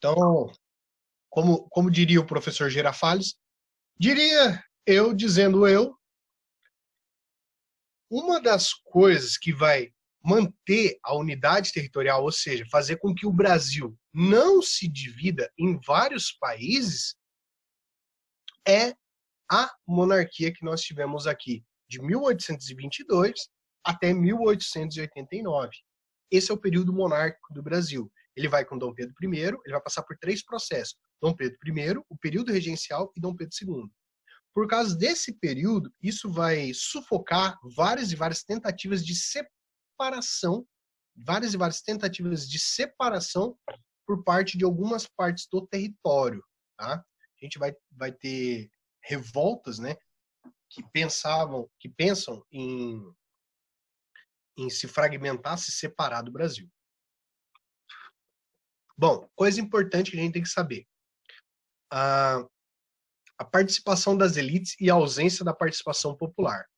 Então, como diria o professor Girafales, diria eu, dizendo eu, uma das coisas que vai manter a unidade territorial, ou seja, fazer com que o Brasil não se divida em vários países, é a monarquia que nós tivemos aqui, de 1822 até 1889. Esse é o período monárquico do Brasil. Ele vai com Dom Pedro I, ele vai passar por três processos. Dom Pedro I, o período regencial e Dom Pedro II. Por causa desse período, isso vai sufocar várias e várias tentativas de separação, por parte de algumas partes do território. Tá? A gente vai ter revoltas, né, que pensam em se fragmentar, se separar do Brasil. Bom, coisa importante que a gente tem que saber. A participação das elites e a ausência da participação popular.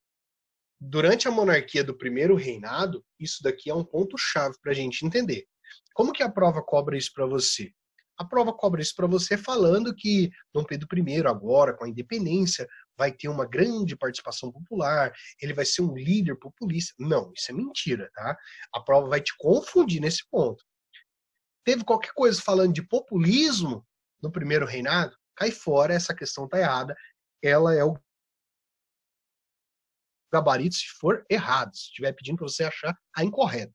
Durante a monarquia do primeiro reinado, isso daqui é um ponto-chave para a gente entender. Como que a prova cobra isso para você? A prova cobra isso para você falando que Dom Pedro I, agora, com a independência, vai ter uma grande participação popular, ele vai ser um líder populista. Não, isso é mentira, tá? A prova vai te confundir nesse ponto. Teve qualquer coisa falando de populismo no primeiro reinado? Cai fora, essa questão tá errada. Ela é o gabarito se for errado, se estiver pedindo para você achar a incorreta.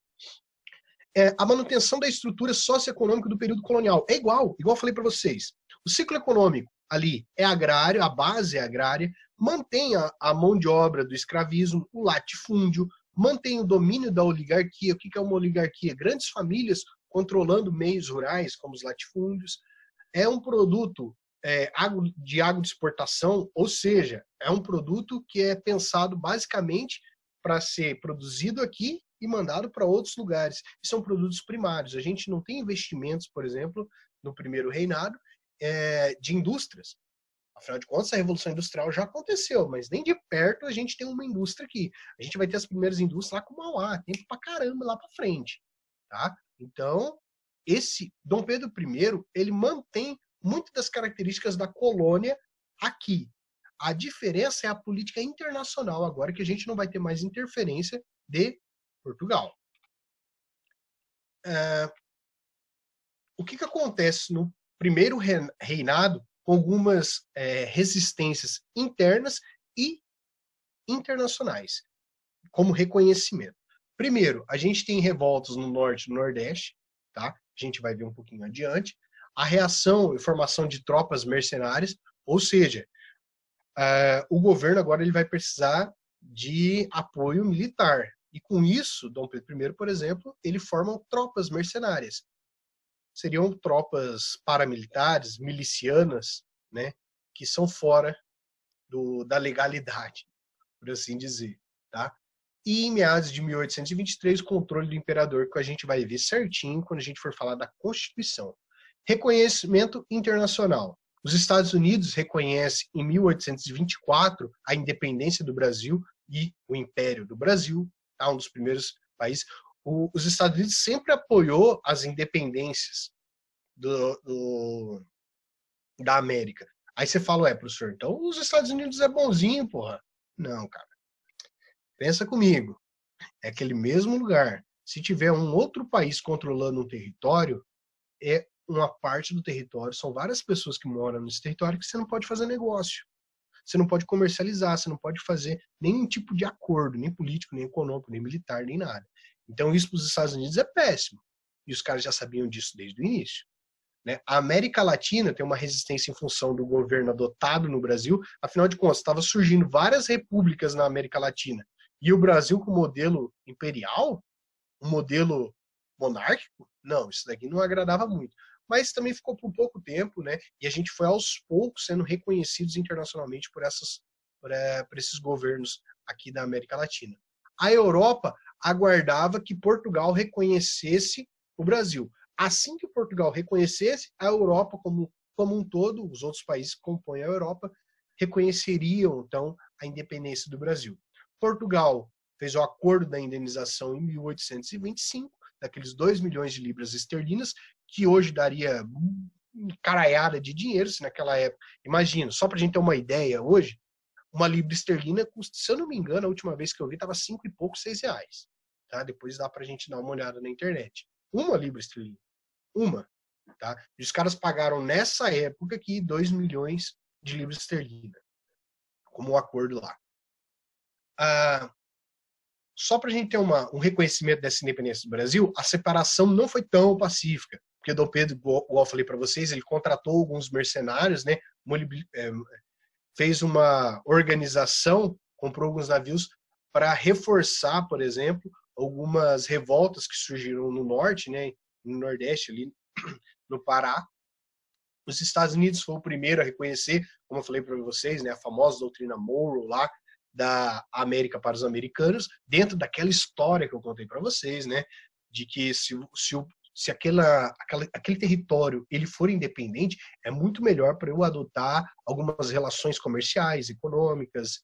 A manutenção da estrutura socioeconômica do período colonial. É igual eu falei para vocês. O ciclo econômico ali é agrário, a base é agrária, mantém a mão de obra do escravismo, o latifúndio, mantém o domínio da oligarquia. O que é uma oligarquia? Grandes famílias controlando meios rurais, como os latifúndios. É um produto de agro de exportação, ou seja, é um produto que é pensado basicamente para ser produzido aqui e mandado para outros lugares. E são produtos primários. A gente não tem investimentos, por exemplo, no primeiro reinado, de indústrias. Afinal de contas, a Revolução Industrial já aconteceu, mas nem de perto a gente tem uma indústria aqui. A gente vai ter as primeiras indústrias lá com Mauá, tempo pra caramba lá para frente. Tá? Então, esse Dom Pedro I, ele mantém muitas das características da colônia aqui. A diferença é a política internacional agora, que a gente não vai ter mais interferência de Portugal. O que acontece no primeiro reinado com algumas resistências internas e internacionais, como reconhecimento? Primeiro, a gente tem revoltas no norte e no nordeste, tá? A gente vai ver um pouquinho adiante. A reação e formação de tropas mercenárias, ou seja, o governo agora ele vai precisar de apoio militar. E com isso, Dom Pedro I, por exemplo, ele forma tropas mercenárias. Seriam tropas paramilitares, milicianas, né, que são fora da legalidade, por assim dizer. Tá? E em meados de 1823, o controle do imperador, que a gente vai ver certinho quando a gente for falar da Constituição. Reconhecimento internacional. Os Estados Unidos reconhecem em 1824 a independência do Brasil e o Império do Brasil, tá? Um dos primeiros países. Os Estados Unidos sempre apoiou as independências da América. Aí você fala, professor, então os Estados Unidos é bonzinho, porra. Não, cara. Pensa comigo. É aquele mesmo lugar. Se tiver um outro país controlando um território, é uma parte do território, são várias pessoas que moram nesse território que você não pode fazer negócio. Você não pode comercializar, você não pode fazer nenhum tipo de acordo, nem político, nem econômico, nem militar, nem nada. Então isso para os Estados Unidos é péssimo. E os caras já sabiam disso desde o início. Né? A América Latina tem uma resistência em função do governo adotado no Brasil. Afinal de contas, estava surgindo várias repúblicas na América Latina. E o Brasil com modelo imperial, um modelo monárquico, não, isso daqui não agradava muito. Mas também ficou por pouco tempo, né? E a gente foi aos poucos sendo reconhecidos internacionalmente por esses governos aqui da América Latina. A Europa aguardava que Portugal reconhecesse o Brasil. Assim que Portugal reconhecesse, a Europa como um todo, os outros países que compõem a Europa, reconheceriam, então, a independência do Brasil. Portugal fez o acordo da indenização em 1825, daqueles 2 milhões de libras esterlinas, que hoje daria caraiada de dinheiro, se naquela época, imagina, só pra gente ter uma ideia, hoje, uma libra esterlina custa, se eu não me engano, a última vez que eu vi, tava 5 e pouco, R$ 6. Tá? Depois dá pra gente dar uma olhada na internet. Uma libra esterlina. Uma. Tá? E os caras pagaram nessa época aqui 2 milhões de libras esterlina, como um acordo lá. Só para a gente ter um reconhecimento dessa independência do Brasil, a separação não foi tão pacífica, porque Dom Pedro, igual eu falei para vocês, ele contratou alguns mercenários, né, fez uma organização, comprou alguns navios para reforçar, por exemplo, algumas revoltas que surgiram no norte, né, no nordeste, ali no Pará. Os Estados Unidos foi o primeiro a reconhecer, como eu falei para vocês, né, a famosa doutrina Monroe lá, da América para os americanos, dentro daquela história que eu contei para vocês, né, de que se aquele território ele for independente, é muito melhor para eu adotar algumas relações comerciais, econômicas,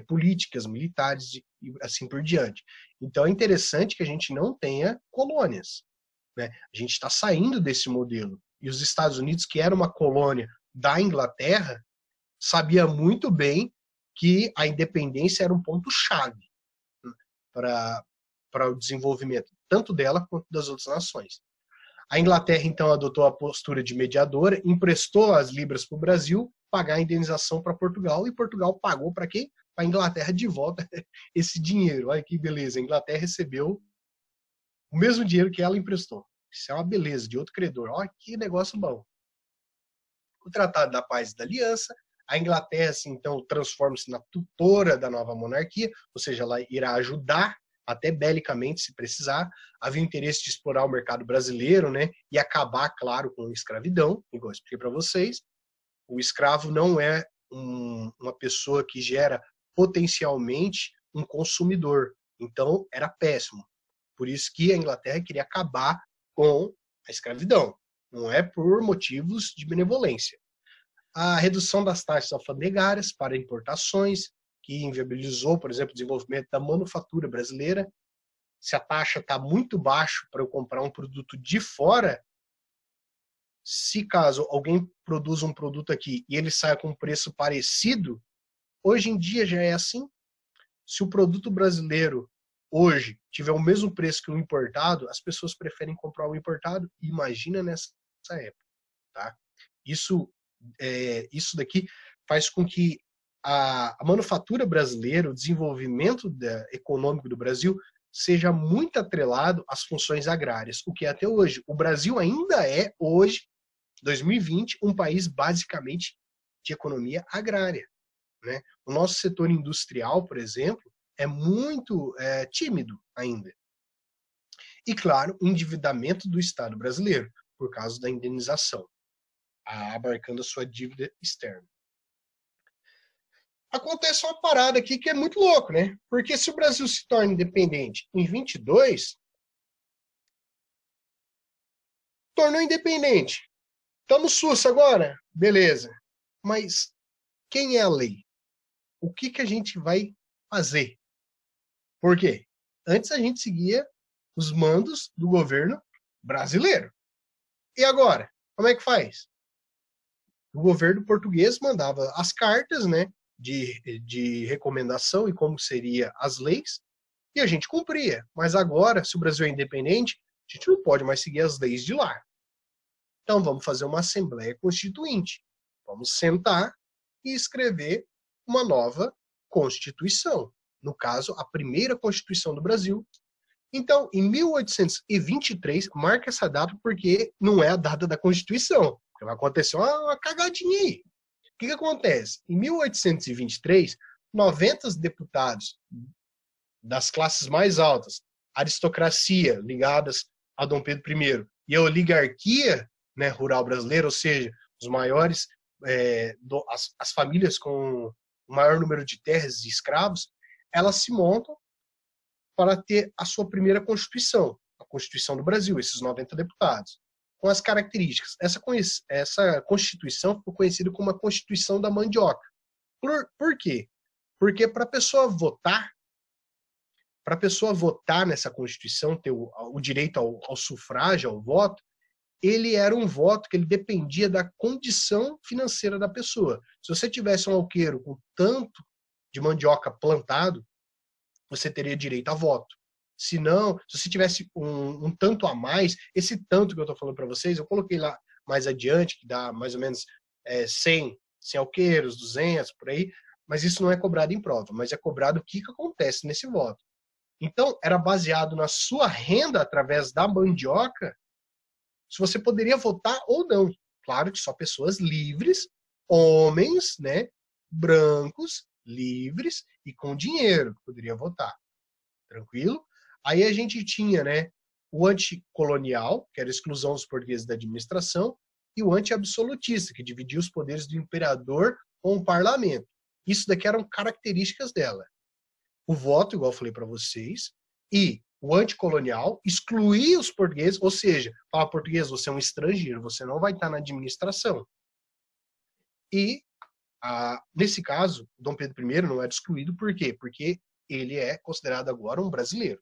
políticas, militares e assim por diante. Então é interessante que a gente não tenha colônias, né? A gente está saindo desse modelo. E os Estados Unidos, que era uma colônia da Inglaterra, sabia muito bem que a independência era um ponto-chave para o desenvolvimento, tanto dela quanto das outras nações. A Inglaterra, então, adotou a postura de mediadora, emprestou as libras para o Brasil, pagar a indenização para Portugal, e Portugal pagou para quem? Para a Inglaterra de volta esse dinheiro. Olha que beleza, a Inglaterra recebeu o mesmo dinheiro que ela emprestou. Isso é uma beleza, de outro credor. Olha que negócio bom. O Tratado da Paz e da Aliança, a Inglaterra, assim, então, transforma-se na tutora da nova monarquia, ou seja, ela irá ajudar, até belicamente, se precisar. Havia interesse de explorar o mercado brasileiro, né, e acabar, claro, com a escravidão, igual eu expliquei para vocês. O escravo não é uma pessoa que gera potencialmente um consumidor. Então, era péssimo. Por isso que a Inglaterra queria acabar com a escravidão. Não é por motivos de benevolência. A redução das taxas alfandegárias para importações, que inviabilizou, por exemplo, o desenvolvimento da manufatura brasileira. Se a taxa está muito baixa para eu comprar um produto de fora, se caso alguém produza um produto aqui e ele saia com um preço parecido, hoje em dia já é assim. Se o produto brasileiro hoje tiver o mesmo preço que o importado, as pessoas preferem comprar o importado. Imagina nessa época, tá? Isso daqui faz com que a manufatura brasileira, o desenvolvimento econômico do Brasil, seja muito atrelado às funções agrárias, o que é até hoje. O Brasil ainda é, hoje, 2020, um país basicamente de economia agrária, né? O nosso setor industrial, por exemplo, é muito tímido ainda. E, claro, o endividamento do Estado brasileiro, por causa da indenização, abarcando a sua dívida externa. Acontece uma parada aqui que é muito louco, né? Porque se o Brasil se torna independente em 22, tornou independente. Estamos SUS agora? Beleza. Mas quem é a lei? O que a gente vai fazer? Por quê? Antes a gente seguia os mandos do governo brasileiro. E agora? Como é que faz? O governo português mandava as cartas, né, de recomendação e como seriam as leis, e a gente cumpria. Mas agora, se o Brasil é independente, a gente não pode mais seguir as leis de lá. Então vamos fazer uma Assembleia Constituinte. Vamos sentar e escrever uma nova Constituição. No caso, a primeira Constituição do Brasil. Então, em 1823, marca essa data porque não é a data da Constituição. Vai acontecer uma cagadinha aí. O que acontece? Em 1823, 90 deputados das classes mais altas, aristocracia ligadas a Dom Pedro I e a oligarquia, né, rural brasileira, ou seja, os maiores, as famílias com o maior número de terras e escravos, elas se montam para ter a sua primeira Constituição, a Constituição do Brasil, esses 90 deputados, com as características. Essa Constituição ficou conhecida como a Constituição da Mandioca. Por quê? Porque para a pessoa votar nessa Constituição, ter o direito ao sufrágio, ao voto, ele era um voto que ele dependia da condição financeira da pessoa. Se você tivesse um alqueiro com tanto de mandioca plantado, você teria direito a voto. Se não, se você tivesse um tanto a mais, esse tanto que eu estou falando para vocês, eu coloquei lá mais adiante, que dá mais ou menos 100 alqueiros, 200, por aí, mas isso não é cobrado em prova, mas é cobrado o que acontece nesse voto. Então, era baseado na sua renda através da mandioca, se você poderia votar ou não. Claro que só pessoas livres, homens, né, brancos, livres e com dinheiro que poderia votar. Tranquilo? Aí a gente tinha, né, o anticolonial, que era a exclusão dos portugueses da administração, e o anti-absolutista, que dividia os poderes do imperador com o parlamento. Isso daqui eram características dela. O voto, igual eu falei para vocês, e o anticolonial excluía os portugueses, ou seja, falar português, você é um estrangeiro, você não vai estar na administração. E, nesse caso, Dom Pedro I não era excluído, por quê? Porque ele é considerado agora um brasileiro.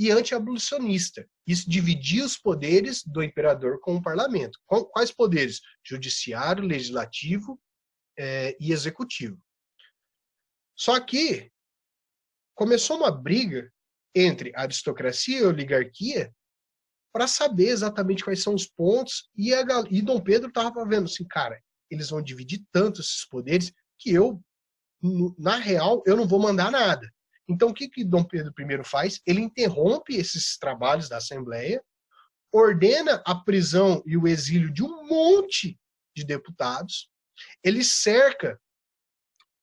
E anti-abolicionista. Isso dividia os poderes do imperador com o parlamento. Quais poderes? Judiciário, legislativo e executivo. Só que começou uma briga entre a aristocracia e a oligarquia para saber exatamente quais são os pontos, e Dom Pedro estava vendo assim, cara, eles vão dividir tanto esses poderes que eu, na real, eu não vou mandar nada. Então, o que Dom Pedro I faz? Ele interrompe esses trabalhos da Assembleia, ordena a prisão e o exílio de um monte de deputados, ele cerca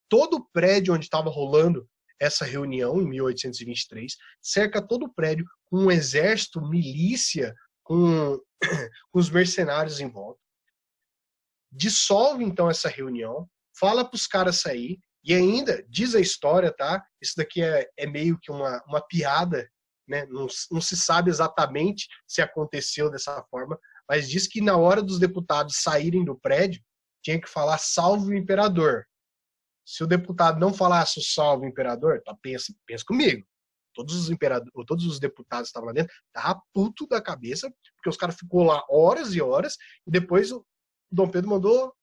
todo o prédio onde estava rolando essa reunião, em 1823, cerca todo o prédio com um exército, milícia, com os mercenários em volta. Dissolve, então, essa reunião, fala para os caras sair, e ainda, diz a história, tá? Isso daqui é meio que uma piada, né? Não se sabe exatamente se aconteceu dessa forma, mas diz que na hora dos deputados saírem do prédio, tinha que falar salve o imperador. Se o deputado não falasse o salve o imperador, tá, pensa comigo. Todos os deputados que estavam lá dentro estavam puto da cabeça, porque os caras ficou lá horas e horas, e depois o Dom Pedro mandou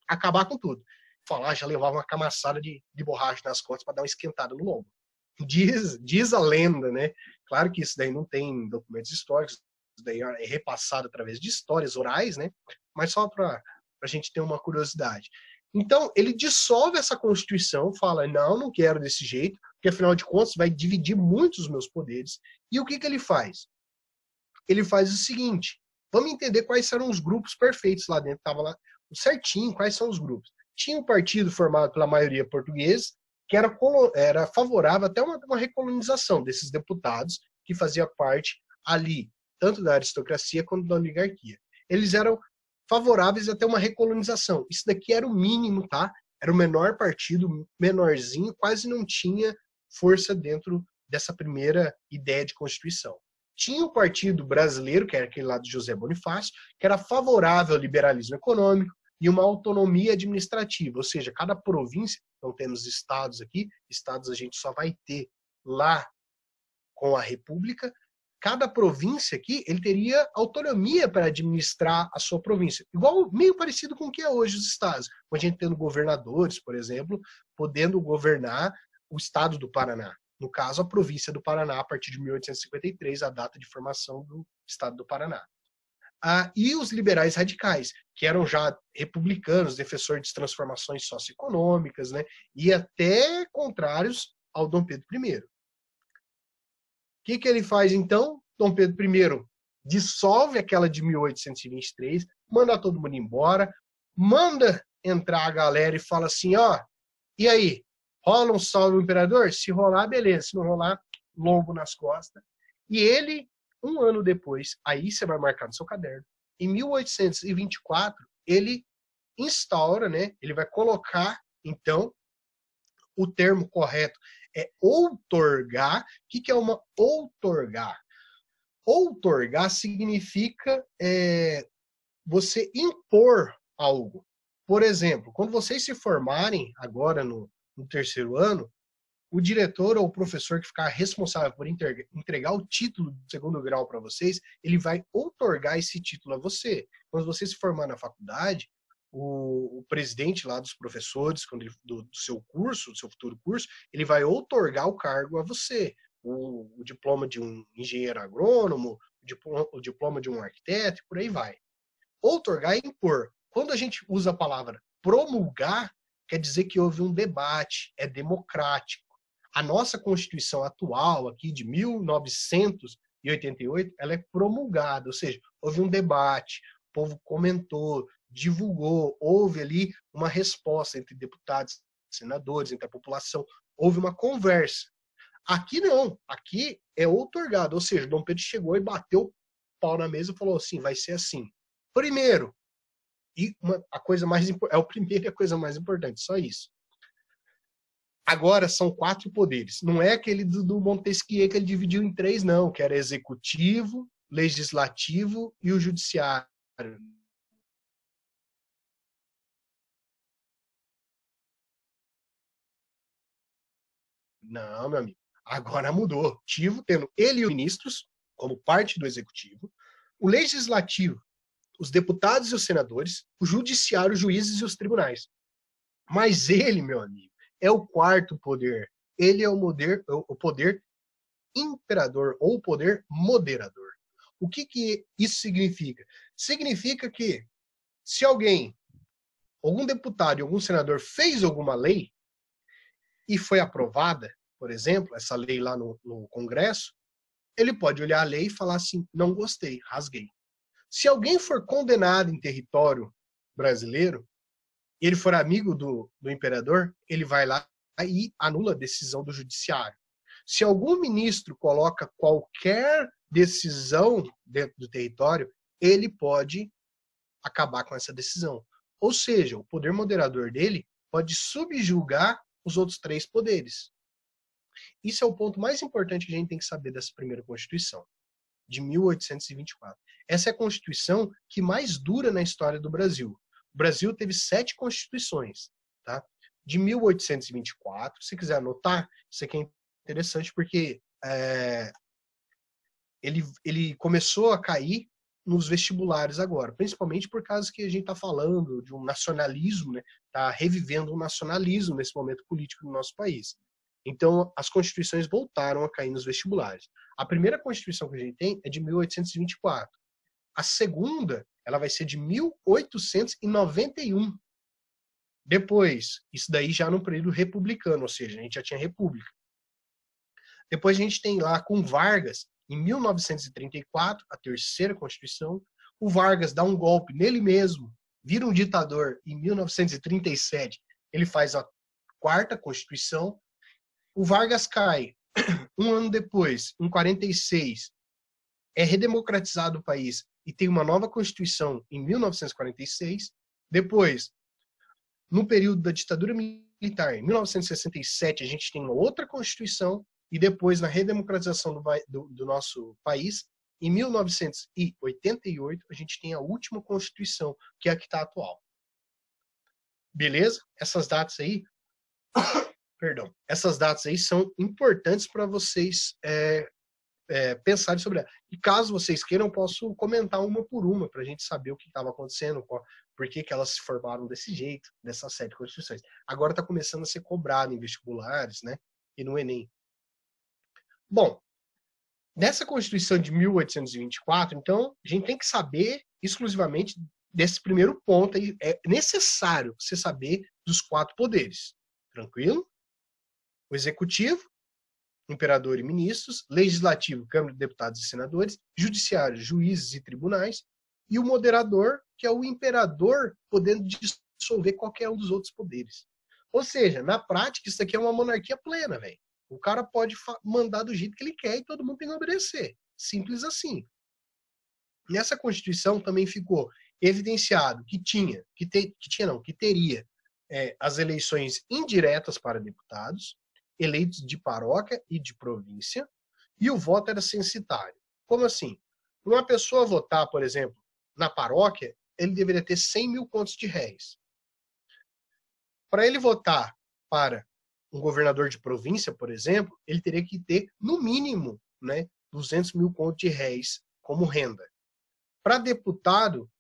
acabar com tudo. Falar, já levava uma camaçada de borracha nas costas para dar uma esquentada no lombo. Diz a lenda, né? Claro que isso daí não tem documentos históricos, isso daí é repassado através de histórias orais, né? Mas só para a gente ter uma curiosidade. Então, ele dissolve essa Constituição, fala, não quero desse jeito, porque afinal de contas vai dividir muito os meus poderes. E o que ele faz? Ele faz o seguinte, vamos entender quais eram os grupos perfeitos lá dentro, estava lá certinho quais são os grupos. Tinha um partido formado pela maioria portuguesa, que era favorável até uma recolonização desses deputados, que fazia parte ali, tanto da aristocracia quanto da oligarquia. Eles eram favoráveis até uma recolonização. Isso daqui era o mínimo, tá? Era o menor partido, menorzinho, quase não tinha força dentro dessa primeira ideia de Constituição. Tinha o Partido Brasileiro, que era aquele lá de José Bonifácio, que era favorável ao liberalismo econômico e uma autonomia administrativa, ou seja, cada província, não temos estados aqui, estados a gente só vai ter lá com a República, cada província aqui, ele teria autonomia para administrar a sua província. Igual, meio parecido com o que é hoje os estados, com a gente tendo governadores, por exemplo, podendo governar o estado do Paraná. No caso, a província do Paraná, a partir de 1853, a data de formação do estado do Paraná. E os liberais radicais, que eram já republicanos, defensores de transformações socioeconômicas, né, e até contrários ao Dom Pedro I. O que ele faz, então? Dom Pedro I dissolve aquela de 1823, manda todo mundo embora, manda entrar a galera e fala assim, ó, e aí, rola um salve ao imperador? Se rolar, beleza, se não rolar, lombo nas costas. E ele, um ano depois, aí você vai marcar no seu caderno, em 1824, ele instaura, né, ele vai colocar, então, o termo correto é outorgar. O que é uma outorgar? Outorgar significa você impor algo. Por exemplo, quando vocês se formarem agora no terceiro ano, o diretor ou o professor que ficar responsável por entregar o título do segundo grau para vocês, ele vai outorgar esse título a você. Quando você se formar na faculdade, o presidente lá dos professores, do seu curso, do seu futuro curso, ele vai outorgar o cargo a você. O diploma de um engenheiro agrônomo, o diploma de um arquiteto, por aí vai. Outorgar é impor. Quando a gente usa a palavra promulgar, quer dizer que houve um debate, é democrático. A nossa Constituição atual, aqui de 1988, ela é promulgada, ou seja, houve um debate, o povo comentou, divulgou, houve ali uma resposta entre deputados, senadores, entre a população, houve uma conversa. Aqui não, aqui é outorgado, ou seja, Dom Pedro chegou e bateu o pau na mesa e falou assim, vai ser assim. Primeiro, a coisa mais é o primeiro e a coisa mais importante, só isso. Agora são 4 poderes. Não é aquele do Montesquieu que ele dividiu em 3, não, que era executivo, legislativo e o judiciário. Não, meu amigo. Agora mudou. Tendo ele e os ministros como parte do executivo, o legislativo, os deputados e os senadores, o judiciário, os juízes e os tribunais. Mas ele, meu amigo, é o 4º poder. Ele é o poder imperador ou o poder moderador. O que isso significa? Significa que se algum deputado e algum senador fez alguma lei e foi aprovada, por exemplo, essa lei lá no Congresso, ele pode olhar a lei e falar assim, não gostei, rasguei. Se alguém for condenado em território brasileiro, e ele for amigo do imperador, ele vai lá e anula a decisão do judiciário. Se algum ministro coloca qualquer decisão dentro do território, ele pode acabar com essa decisão. Ou seja, o poder moderador dele pode subjugar os outros 3 poderes. Isso é o ponto mais importante que a gente tem que saber dessa primeira Constituição, de 1824. Essa é a Constituição que mais dura na história do Brasil. O Brasil teve 7 constituições, tá? De 1824, se quiser anotar, isso aqui é interessante porque ele começou a cair nos vestibulares agora, principalmente por causa que a gente está falando de um nacionalismo, né? Está revivendo um nacionalismo nesse momento político no nosso país. Então, as constituições voltaram a cair nos vestibulares. A primeira Constituição que a gente tem é de 1824. A segunda, ela vai ser de 1891. Depois, isso daí já no período republicano, ou seja, a gente já tinha república. Depois a gente tem lá com Vargas, em 1934, a terceira Constituição. O Vargas dá um golpe nele mesmo, vira um ditador em 1937. Ele faz a 4ª Constituição. O Vargas cai um ano depois, em 46, é redemocratizado o país e tem uma nova Constituição em 1946. Depois, no período da ditadura militar, em 1967, a gente tem uma outra Constituição e depois, na redemocratização do nosso país, em 1988, a gente tem a última Constituição, que é a que está atual. Beleza? Essas datas aí perdão, essas datas aí são importantes para vocês pensarem sobre ela. E caso vocês queiram, eu posso comentar uma por uma, para a gente saber o que estava acontecendo, por que elas se formaram desse jeito, dessas 7 constituições. Agora está começando a ser cobrado em vestibulares, né? E no Enem. Bom, nessa Constituição de 1824, então, a gente tem que saber exclusivamente desse primeiro ponto. Aí, é necessário você saber dos 4 poderes. Tranquilo? O executivo, imperador e ministros, legislativo, Câmara de Deputados e Senadores, judiciário, juízes e tribunais, e o moderador, que é o imperador, podendo dissolver qualquer um dos outros poderes. Ou seja, na prática, isso aqui é uma monarquia plena, velho. O cara pode mandar do jeito que ele quer e todo mundo tem que obedecer. Simples assim. Nessa Constituição também ficou evidenciado que teria as eleições indiretas para deputados, eleitos de paróquia e de província, e o voto era censitário. Como assim? Uma pessoa votar, por exemplo, na paróquia, ele deveria ter 100 mil contos de réis. Para ele votar para um governador de província, por exemplo, ele teria que ter, no mínimo, né, 200 mil contos de réis como renda. Para deputado,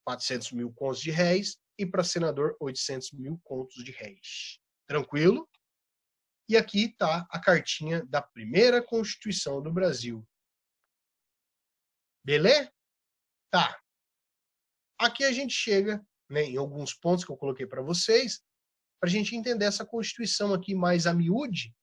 400 mil contos de réis, e para senador, 800 mil contos de réis. Tranquilo? E aqui está a cartinha da primeira Constituição do Brasil. Beleza? Tá. Aqui a gente chega, né, em alguns pontos que eu coloquei para vocês, para a gente entender essa Constituição aqui mais a miúde,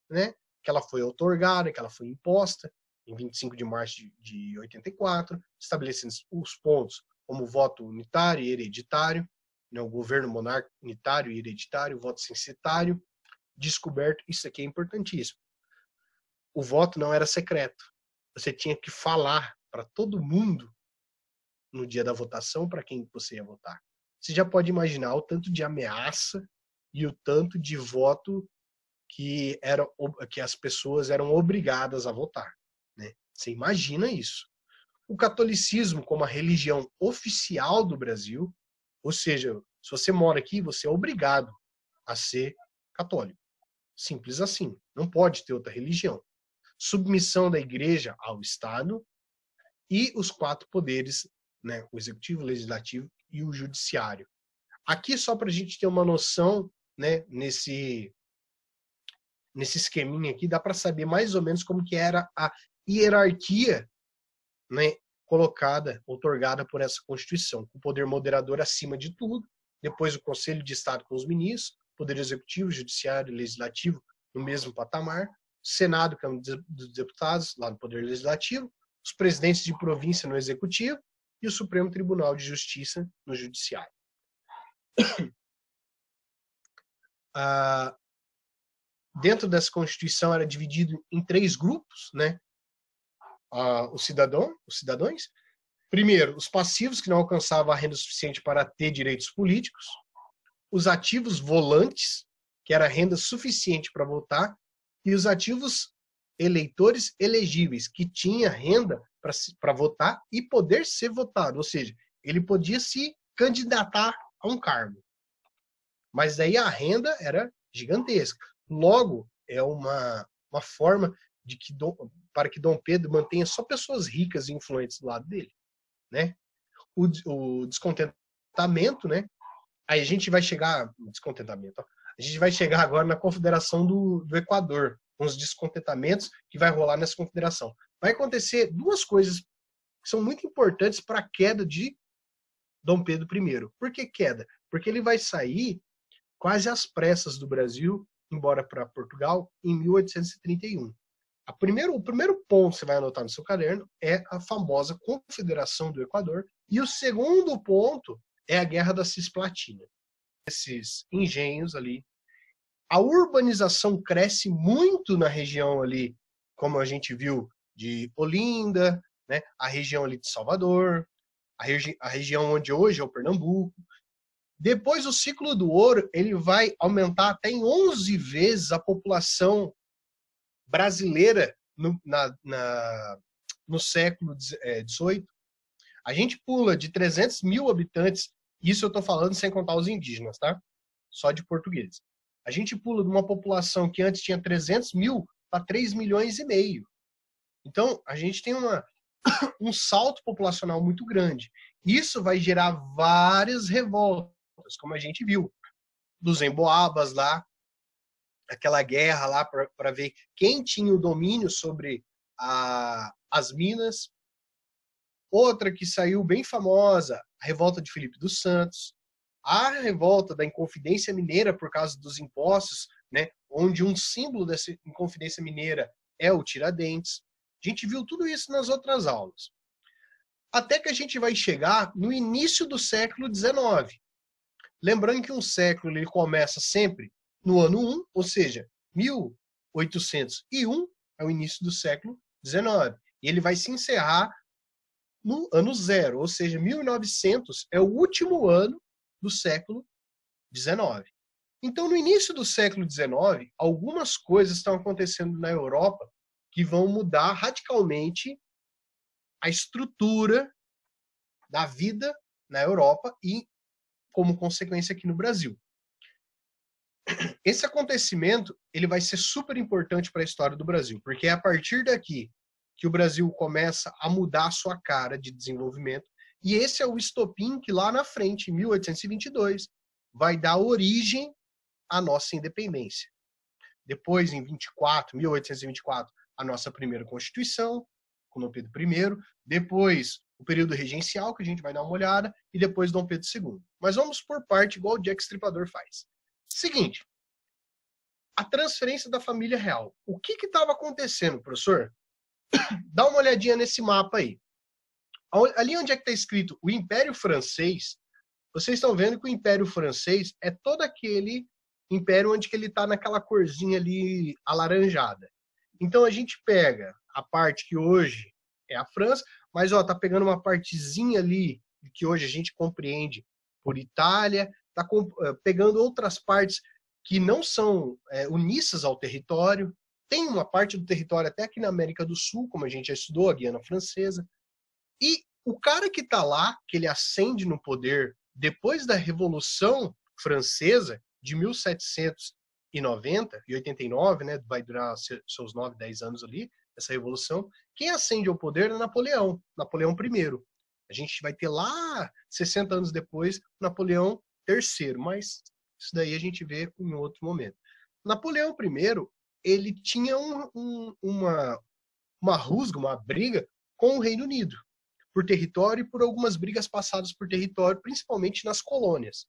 né, que ela foi outorgada, que ela foi imposta em 25 de março de 84, estabelecendo os pontos como voto unitário e hereditário, né, o governo monárquico unitário e hereditário, o voto censitário, descoberto, isso aqui é importantíssimo. O voto não era secreto. Você tinha que falar para todo mundo no dia da votação para quem você ia votar. Você já pode imaginar o tanto de ameaça e o tanto de voto que as pessoas eram obrigadas a votar, né? Você imagina isso. O catolicismo como a religião oficial do Brasil, ou seja, se você mora aqui, você é obrigado a ser católico. Simples assim. Não pode ter outra religião. Submissão da igreja ao Estado e os 4 poderes, né? O executivo, o legislativo e o judiciário. Aqui, só para a gente ter uma noção, né, nesse esqueminha aqui, dá para saber mais ou menos como que era a hierarquia, né, colocada, outorgada por essa Constituição, com o poder moderador acima de tudo, depois o Conselho de Estado com os ministros, poder executivo, judiciário e legislativo no mesmo patamar, Senado, Câmara dos Deputados, lá no poder legislativo, os presidentes de província no executivo e o Supremo Tribunal de Justiça no judiciário. Dentro dessa Constituição era dividido em 3 grupos, né? Os cidadãos. Primeiro, os passivos que não alcançavam a renda suficiente para ter direitos políticos. Os ativos volantes, que era renda suficiente para votar. E os ativos eleitores elegíveis, que tinha renda para votar e poder ser votado. Ou seja, ele podia se candidatar a um cargo. Mas daí a renda era gigantesca. Logo, é uma forma de para que Dom Pedro mantenha só pessoas ricas e influentes do lado dele, né? O descontentamento, né? Aí a gente vai chegar descontentamento. A gente vai chegar agora na Confederação do Equador, com os descontentamentos que vai rolar nessa confederação. Vai acontecer 2 coisas que são muito importantes para a queda de Dom Pedro I. Por que queda? Porque ele vai sair quase às pressas do Brasil, embora para Portugal, em 1831. O primeiro ponto que você vai anotar no seu caderno é a famosa Confederação do Equador, e o segundo ponto é a Guerra da Cisplatina. Esses engenhos ali. A urbanização cresce muito na região ali, como a gente viu, de Olinda, né? A região ali de Salvador, a região onde hoje é o Pernambuco. Depois, o ciclo do ouro ele vai aumentar até em 11 vezes a população brasileira no século XVIII. A gente pula de 300 mil habitantes, isso eu estou falando sem contar os indígenas, tá? Só de portugueses. A gente pula de uma população que antes tinha 300 mil para 3 milhões e meio. Então, a gente tem um salto populacional muito grande. Isso vai gerar várias revoltas, como a gente viu, dos emboabas lá, aquela guerra lá para ver quem tinha o domínio sobre as minas. Outra que saiu bem famosa, a revolta de Filipe dos Santos, a revolta da Inconfidência Mineira por causa dos impostos, né, onde um símbolo dessa Inconfidência Mineira é o Tiradentes. A gente viu tudo isso nas outras aulas. Até que a gente vai chegar no início do século XIX. Lembrando que um século ele começa sempre no ano 1, ou seja, 1801 é o início do século XIX. E ele vai se encerrar no ano 0, ou seja, 1900 é o último ano do século XIX. Então, no início do século XIX, algumas coisas estão acontecendo na Europa que vão mudar radicalmente a estrutura da vida na Europa e, como consequência, aqui no Brasil. Esse acontecimento ele vai ser super importante para a história do Brasil, porque é a partir daqui que o Brasil começa a mudar a sua cara de desenvolvimento, e esse é o estopim que lá na frente, em 1822, vai dar origem à nossa independência. Depois, em 1824, a nossa primeira Constituição, com Dom Pedro I. Depois, o período regencial, que a gente vai dar uma olhada, e depois Dom Pedro II. Mas vamos por parte, igual o Jack Stripador faz. Seguinte, a transferência da família real. O que estava acontecendo, professor? Dá uma olhadinha nesse mapa aí. Ali onde é que está escrito o Império Francês, vocês estão vendo que o Império Francês é todo aquele império onde que ele está naquela corzinha ali alaranjada. Então a gente pega a parte que hoje é a França, mas ó, tá pegando uma partezinha ali que hoje a gente compreende por Itália, tá pegando outras partes que não são unissas ao território. Tem uma parte do território até aqui na América do Sul, como a gente já estudou, a Guiana Francesa. E o cara que está lá, que ele ascende no poder depois da Revolução Francesa de 1790 e 89, né, vai durar seus 9, 10 anos ali, essa revolução. Quem ascende ao poder é Napoleão I. A gente vai ter lá, 60 anos depois, Napoleão III, mas isso daí a gente vê em outro momento. Napoleão I, ele tinha uma rusga, uma briga com o Reino Unido, por território e por algumas brigas passadas por território, principalmente nas colônias.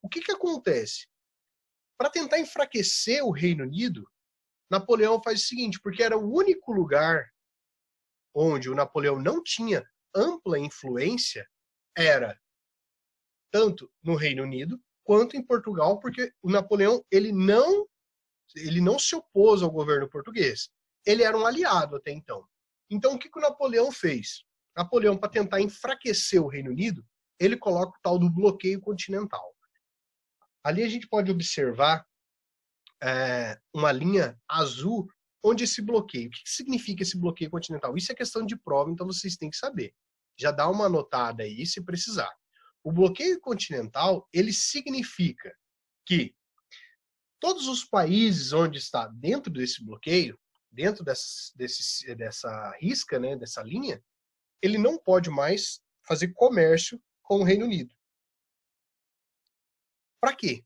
O que acontece? Para tentar enfraquecer o Reino Unido, Napoleão faz o seguinte, porque era o único lugar onde o Napoleão não tinha ampla influência, era tanto no Reino Unido quanto em Portugal, porque o Napoleão ele não se opôs ao governo português. Ele era um aliado até então. Então, o que o Napoleão fez? Napoleão, para tentar enfraquecer o Reino Unido, ele coloca o tal do bloqueio continental. Ali a gente pode observar uma linha azul, onde esse bloqueio. O que significa esse bloqueio continental? Isso é questão de prova, então vocês têm que saber. Já dá uma anotada aí, se precisar. O bloqueio continental, ele significa que todos os países onde está dentro desse bloqueio, dentro dessa risca, né, dessa linha, ele não pode mais fazer comércio com o Reino Unido. Para quê?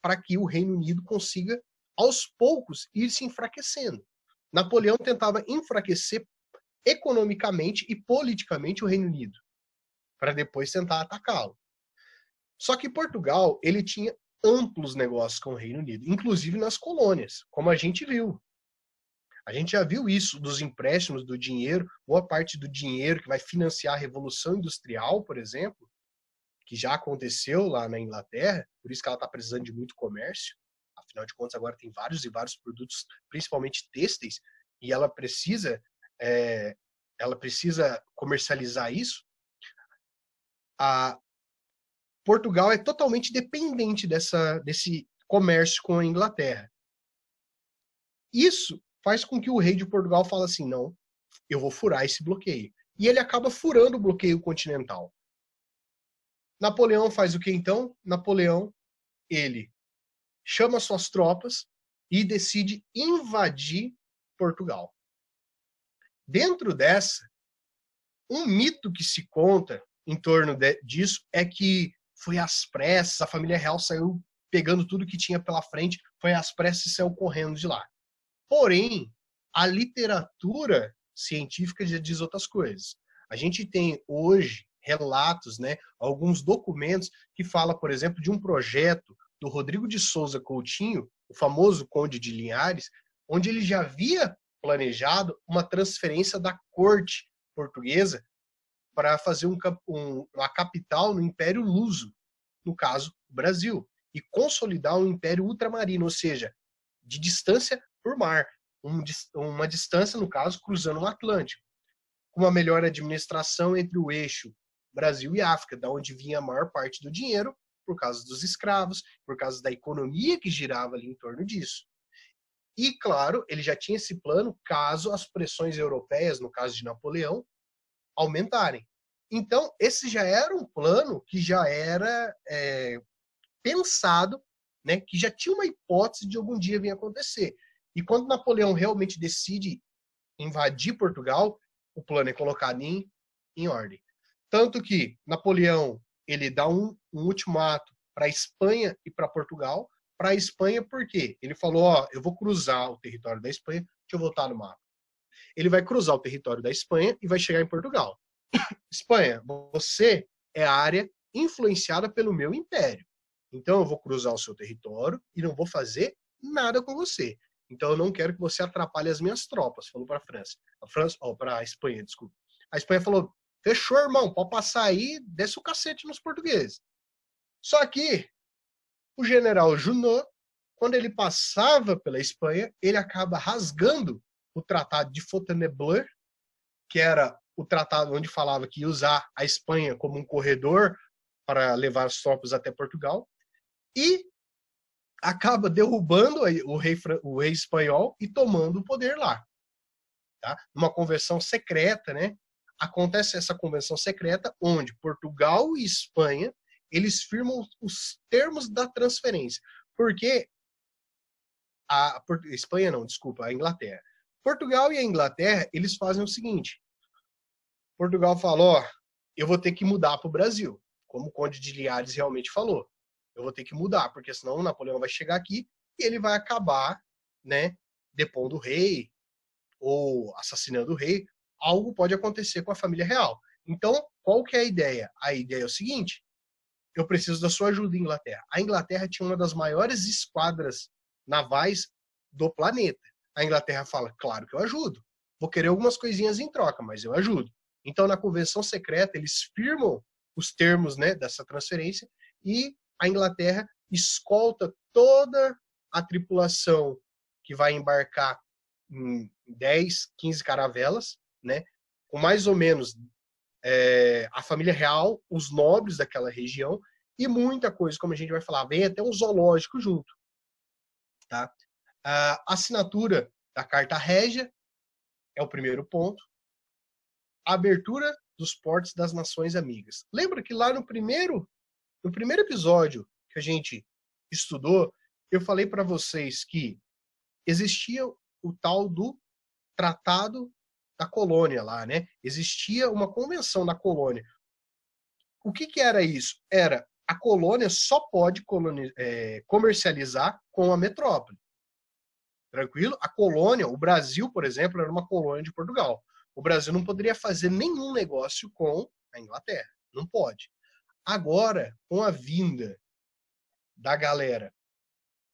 Para que o Reino Unido consiga, aos poucos, ir se enfraquecendo. Napoleão tentava enfraquecer economicamente e politicamente o Reino Unido, para depois tentar atacá-lo. Só que Portugal, ele tinha amplos negócios com o Reino Unido, inclusive nas colônias, como a gente viu. A gente já viu isso dos empréstimos do dinheiro, boa parte do dinheiro que vai financiar a Revolução Industrial, por exemplo, que já aconteceu lá na Inglaterra, por isso que ela está precisando de muito comércio. Afinal de contas, agora tem vários e vários produtos, principalmente têxteis, e ela precisa comercializar isso. Portugal é totalmente dependente desse comércio com a Inglaterra. Isso faz com que o rei de Portugal fale assim, não, eu vou furar esse bloqueio. E ele acaba furando o bloqueio continental. Napoleão faz o que então? Napoleão, ele chama suas tropas e decide invadir Portugal. Dentro dessa, um mito que se conta em torno disso é que foi às pressas, a família real saiu pegando tudo que tinha pela frente, foi às pressas e saiu correndo de lá. Porém, a literatura científica já diz outras coisas. A gente tem hoje relatos, né, alguns documentos que falam, por exemplo, de um projeto do Rodrigo de Souza Coutinho, o famoso Conde de Linhares, onde ele já havia planejado uma transferência da corte portuguesa para fazer uma capital no Império Luso, no caso, o Brasil, e consolidar um império ultramarino, ou seja, de distância por mar, uma distância, no caso, cruzando o Atlântico, com uma melhor administração entre o eixo Brasil e África, da onde vinha a maior parte do dinheiro, por causa dos escravos, por causa da economia que girava ali em torno disso. E, claro, ele já tinha esse plano caso as pressões europeias, no caso de Napoleão, aumentarem. Então, esse já era um plano que já era pensado né, que já tinha uma hipótese de algum dia vir acontecer. E quando Napoleão realmente decide invadir Portugal, o plano é colocado em ordem. Tanto que Napoleão ele dá um ultimato para a Espanha e para Portugal. Para a Espanha, por quê? Ele falou, ó, eu vou cruzar o território da Espanha, deixa eu voltar no mapa. Ele vai cruzar o território da Espanha e vai chegar em Portugal. Espanha, você é a área influenciada pelo meu império. Então eu vou cruzar o seu território e não vou fazer nada com você. Então eu não quero que você atrapalhe as minhas tropas, falou para a França. Para a Espanha, desculpa. A Espanha falou: fechou, irmão, pode passar aí, desce o cacete nos portugueses. Só que o general Junot, quando ele passava pela Espanha, ele acaba rasgando o Tratado de Fontainebleau, que era o tratado onde falava que ia usar a Espanha como um corredor para levar as tropas até Portugal, e acaba derrubando o rei espanhol e tomando o poder lá. Tá? Uma conversão secreta, né? Acontece essa convenção secreta onde Portugal e Espanha eles firmam os termos da transferência. Porque Espanha não, desculpa, a Inglaterra. Portugal e a Inglaterra, eles fazem o seguinte. Portugal falou, ó, eu vou ter que mudar para o Brasil, como o Conde de Liares realmente falou. Eu vou ter que mudar, porque senão o Napoleão vai chegar aqui e ele vai acabar, né, depondo o rei ou assassinando o rei. Algo pode acontecer com a família real. Então, qual que é a ideia? A ideia é o seguinte, eu preciso da sua ajuda, Inglaterra. A Inglaterra tinha uma das maiores esquadras navais do planeta. A Inglaterra fala, claro que eu ajudo. Vou querer algumas coisinhas em troca, mas eu ajudo. Então, na convenção secreta, eles firmam os termos, né, dessa transferência e a Inglaterra escolta toda a tripulação que vai embarcar em 10, 15 caravelas, né, com mais ou menos a família real, os nobres daquela região e muita coisa, como a gente vai falar, vem até um zoológico junto. Tá? A assinatura da Carta Régia é o primeiro ponto. A abertura dos portos das Nações Amigas. Lembra que lá no primeiro episódio que a gente estudou, eu falei para vocês que existia o tal do Tratado da Colônia lá, né? Existia uma convenção da colônia. O que era isso? Era a colônia só pode comercializar com a metrópole. Tranquilo? A colônia, o Brasil, por exemplo, era uma colônia de Portugal. O Brasil não poderia fazer nenhum negócio com a Inglaterra. Não pode. Agora, com a vinda da galera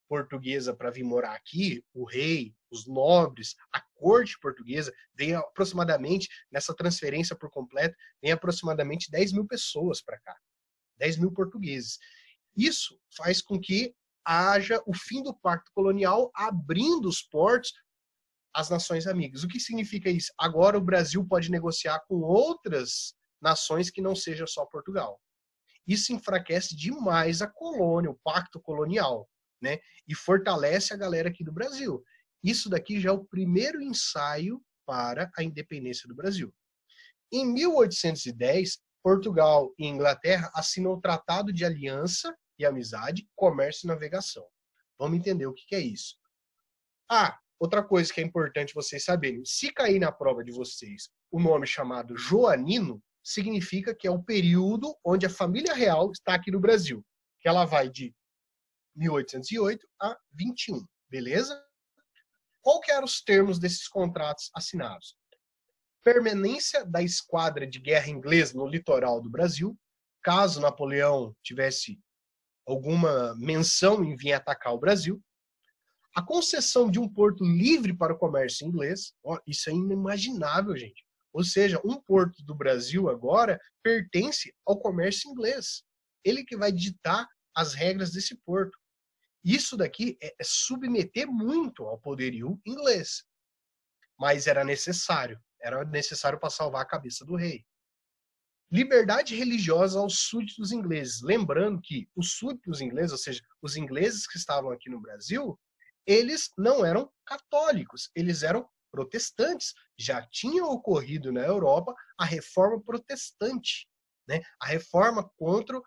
portuguesa para vir morar aqui, o rei, os nobres, a corte portuguesa, vem aproximadamente, nessa transferência por completo, vem aproximadamente 10 mil pessoas para cá. 10 mil portugueses. Isso faz com que haja o fim do pacto colonial, abrindo os portos às nações amigas. O que significa isso? Agora o Brasil pode negociar com outras nações que não seja só Portugal. Isso enfraquece demais a colônia, o pacto colonial, né? E fortalece a galera aqui do Brasil. Isso daqui já é o primeiro ensaio para a independência do Brasil. Em 1810, Portugal e Inglaterra assinam o Tratado de Aliança e Amizade, Comércio e Navegação. Vamos entender o que é isso. Outra coisa que é importante vocês saberem. Se cair na prova de vocês o nome chamado Joanino, significa que é o período onde a família real está aqui no Brasil. Que ela vai de 1808 a 21, beleza? Qual que eram os termos desses contratos assinados? Permanência da esquadra de guerra inglesa no litoral do Brasil, caso Napoleão tivesse alguma menção em vir atacar o Brasil. A concessão de um porto livre para o comércio inglês, isso é inimaginável, gente. Ou seja, um porto do Brasil agora pertence ao comércio inglês. Ele que vai ditar as regras desse porto. Isso daqui é submeter muito ao poderio inglês. Mas era necessário para salvar a cabeça do rei. Liberdade religiosa aos súditos ingleses. Lembrando que os súditos ingleses, ou seja, os ingleses que estavam aqui no Brasil, eles não eram católicos, eles eram protestantes. Já tinha ocorrido na Europa a reforma protestante, né? A reforma contra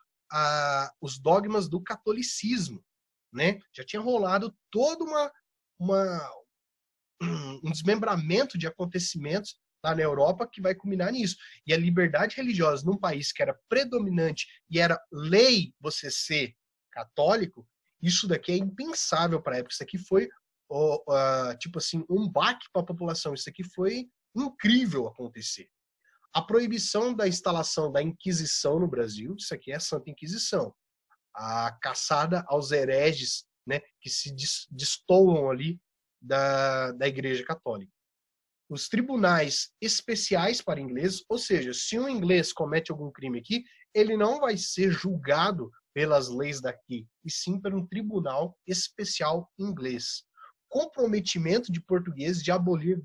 os dogmas do catolicismo. né? Já tinha rolado todo um desmembramento de acontecimentos lá na Europa que vai culminar nisso. E a liberdade religiosa num país que era predominante e era lei você ser católico, isso daqui é impensável para a época. Isso aqui foi, tipo assim, um baque para a população. Isso aqui foi incrível acontecer. A proibição da instalação da Inquisição no Brasil, isso aqui é a Santa Inquisição. A caçada aos hereges, né, que se destoam ali da Igreja Católica. Os tribunais especiais para ingleses, ou seja, se um inglês comete algum crime aqui, ele não vai ser julgado pelas leis daqui, e sim por um tribunal especial inglês. Comprometimento de portugueses de abolir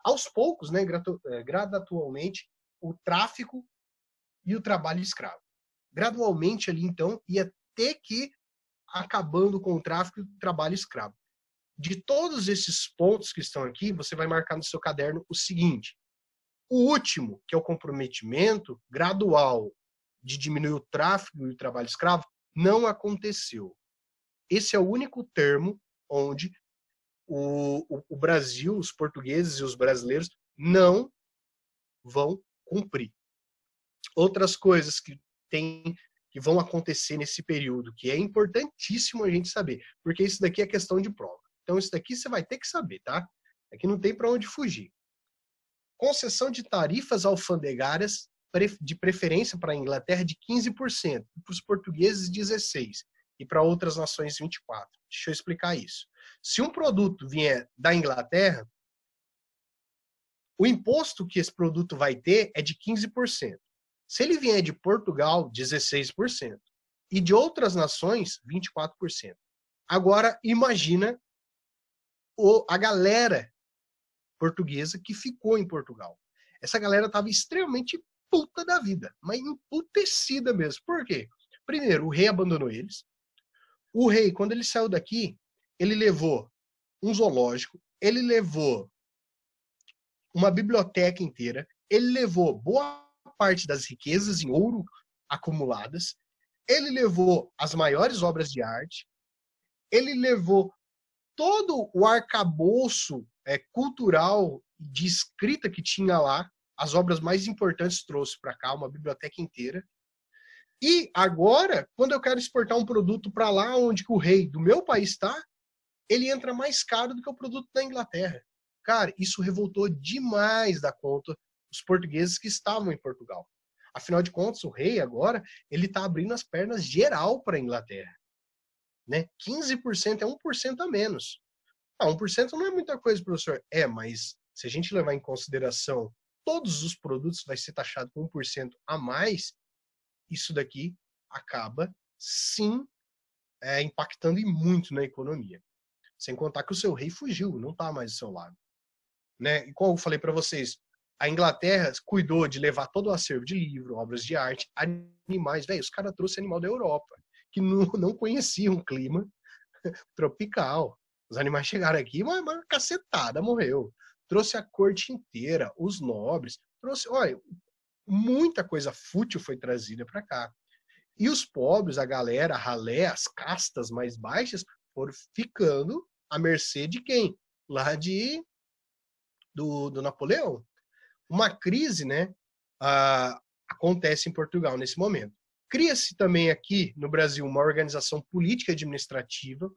aos poucos, né, gradualmente, o tráfico e o trabalho escravo. Gradualmente ali, então, ia ter que acabando com o tráfico e o trabalho escravo. De todos esses pontos que estão aqui, você vai marcar no seu caderno o seguinte: o último, que é o comprometimento gradual de diminuir o tráfico e o trabalho escravo, não aconteceu. Esse é o único termo onde o Brasil, os portugueses e os brasileiros não vão cumprir. Outras coisas que vão acontecer nesse período, que é importantíssimo a gente saber, porque isso daqui é questão de prova. Então, isso daqui você vai ter que saber, tá? Aqui não tem para onde fugir. Concessão de tarifas alfandegárias, de preferência para a Inglaterra, de 15%, para os portugueses, 16%, e para outras nações, 24%. Deixa eu explicar isso. Se um produto vier da Inglaterra, o imposto que esse produto vai ter é de 15%. Se ele vier de Portugal, 16%. E de outras nações, 24%. Agora, imagina a galera portuguesa que ficou em Portugal. Essa galera estava extremamente puta da vida, mas emputecida mesmo. Por quê? Primeiro, o rei abandonou eles. O rei, quando ele saiu daqui, ele levou um zoológico, ele levou uma biblioteca inteira, ele levou boa parte das riquezas em ouro acumuladas, ele levou as maiores obras de arte, ele levou todo o arcabouço cultural de escrita que tinha lá, as obras mais importantes trouxe para cá, uma biblioteca inteira. E agora, quando eu quero exportar um produto para lá, onde o rei do meu país está, ele entra mais caro do que o produto da Inglaterra. Cara, isso revoltou demais da conta os portugueses que estavam em Portugal. Afinal de contas, o rei agora, ele está abrindo as pernas geral para a Inglaterra. Né? 15% é 1% a menos. 1% não é muita coisa, professor. É, mas se a gente levar em consideração todos os produtos vai ser taxado com 1% a mais, isso daqui acaba, sim, impactando e muito na economia. Sem contar que o seu rei fugiu, não está mais do seu lado. Né? E como eu falei para vocês, a Inglaterra cuidou de levar todo o acervo de livro, obras de arte, animais. Velho, os caras trouxeram animal da Europa, que não conheciam o clima tropical. Os animais chegaram aqui, uma cacetada morreu. Trouxe a corte inteira, os nobres, trouxe, olha, muita coisa fútil foi trazida para cá. E os pobres, a galera, a ralé, as castas mais baixas, foram ficando à mercê de quem? Lá do Napoleão. Uma crise, né, acontece em Portugal nesse momento. Cria-se também aqui no Brasil uma organização política e administrativa.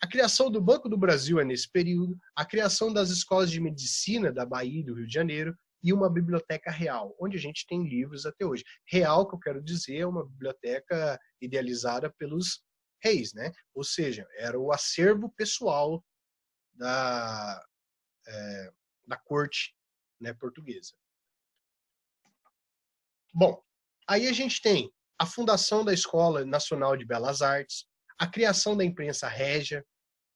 A criação do Banco do Brasil é nesse período, a criação das escolas de medicina da Bahia e do Rio de Janeiro e uma biblioteca real, onde a gente tem livros até hoje. Real, que eu quero dizer, é uma biblioteca idealizada pelos reis, né? Ou seja, era o acervo pessoal da corte, né, portuguesa. Bom, aí a gente tem a fundação da Escola Nacional de Belas Artes, a criação da imprensa régia,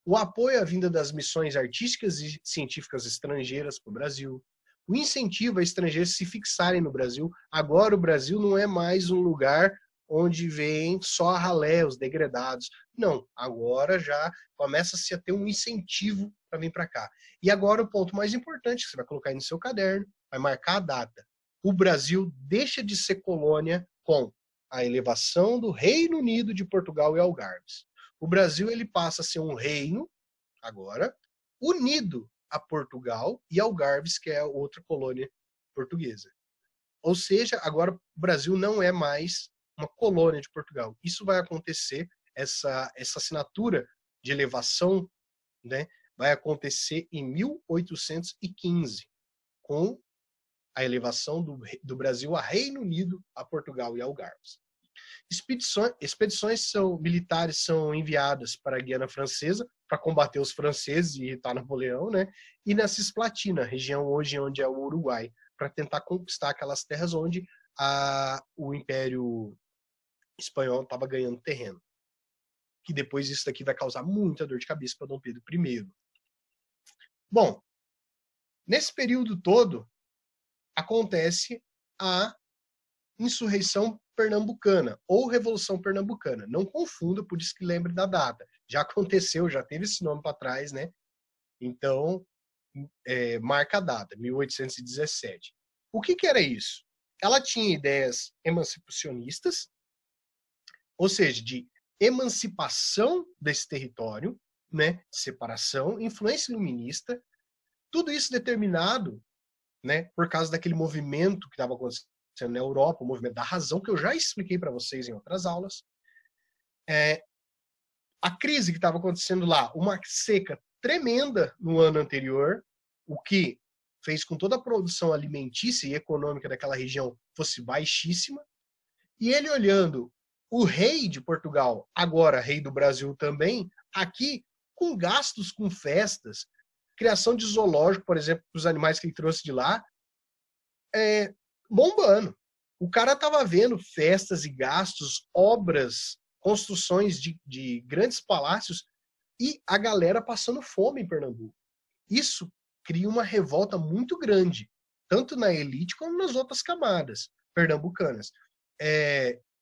o apoio à vinda das missões artísticas e científicas estrangeiras para o Brasil, o incentivo a estrangeiros se fixarem no Brasil. Agora o Brasil não é mais um lugar onde vem só a ralé, os degredados. Não, agora já começa-se a ter um incentivo para vir para cá. E agora o ponto mais importante, que você vai colocar aí no seu caderno, vai marcar a data. O Brasil deixa de ser colônia com a elevação do Reino Unido de Portugal e Algarves. O Brasil ele passa a ser um reino, agora, unido a Portugal e Algarves, que é outra colônia portuguesa. Ou seja, agora o Brasil não é mais uma colônia de Portugal. Isso vai acontecer, essa assinatura de elevação, né, vai acontecer em 1815, com a elevação do Brasil a Reino Unido, a Portugal e Algarves. Expedições militares são enviadas para a Guiana Francesa para combater os franceses e irritar Napoleão, né? E na Cisplatina, região hoje onde é o Uruguai, para tentar conquistar aquelas terras onde o Império Espanhol estava ganhando terreno. Que depois isso daqui vai causar muita dor de cabeça para Dom Pedro I. Bom, nesse período todo, acontece a insurreição pernambucana, ou Revolução Pernambucana. Não confunda, por isso que lembre da data. Já aconteceu, já teve esse nome para trás, né? Então, marca a data, 1817. O que era isso? Ela tinha ideias emancipacionistas, ou seja, de emancipação desse território, né? Separação, influência iluminista, tudo isso determinado, né, por causa daquele movimento que estava acontecendo na Europa, o movimento da razão, que eu já expliquei para vocês em outras aulas. A crise que estava acontecendo lá, uma seca tremenda no ano anterior, o que fez com toda a produção alimentícia e econômica daquela região fosse baixíssima, e ele olhando o rei de Portugal, agora rei do Brasil também, aqui com gastos com festas, criação de zoológico, por exemplo, para os animais que ele trouxe de lá, bombando. O cara estava vendo festas e gastos, obras, construções de grandes palácios e a galera passando fome em Pernambuco. Isso cria uma revolta muito grande, tanto na elite como nas outras camadas pernambucanas.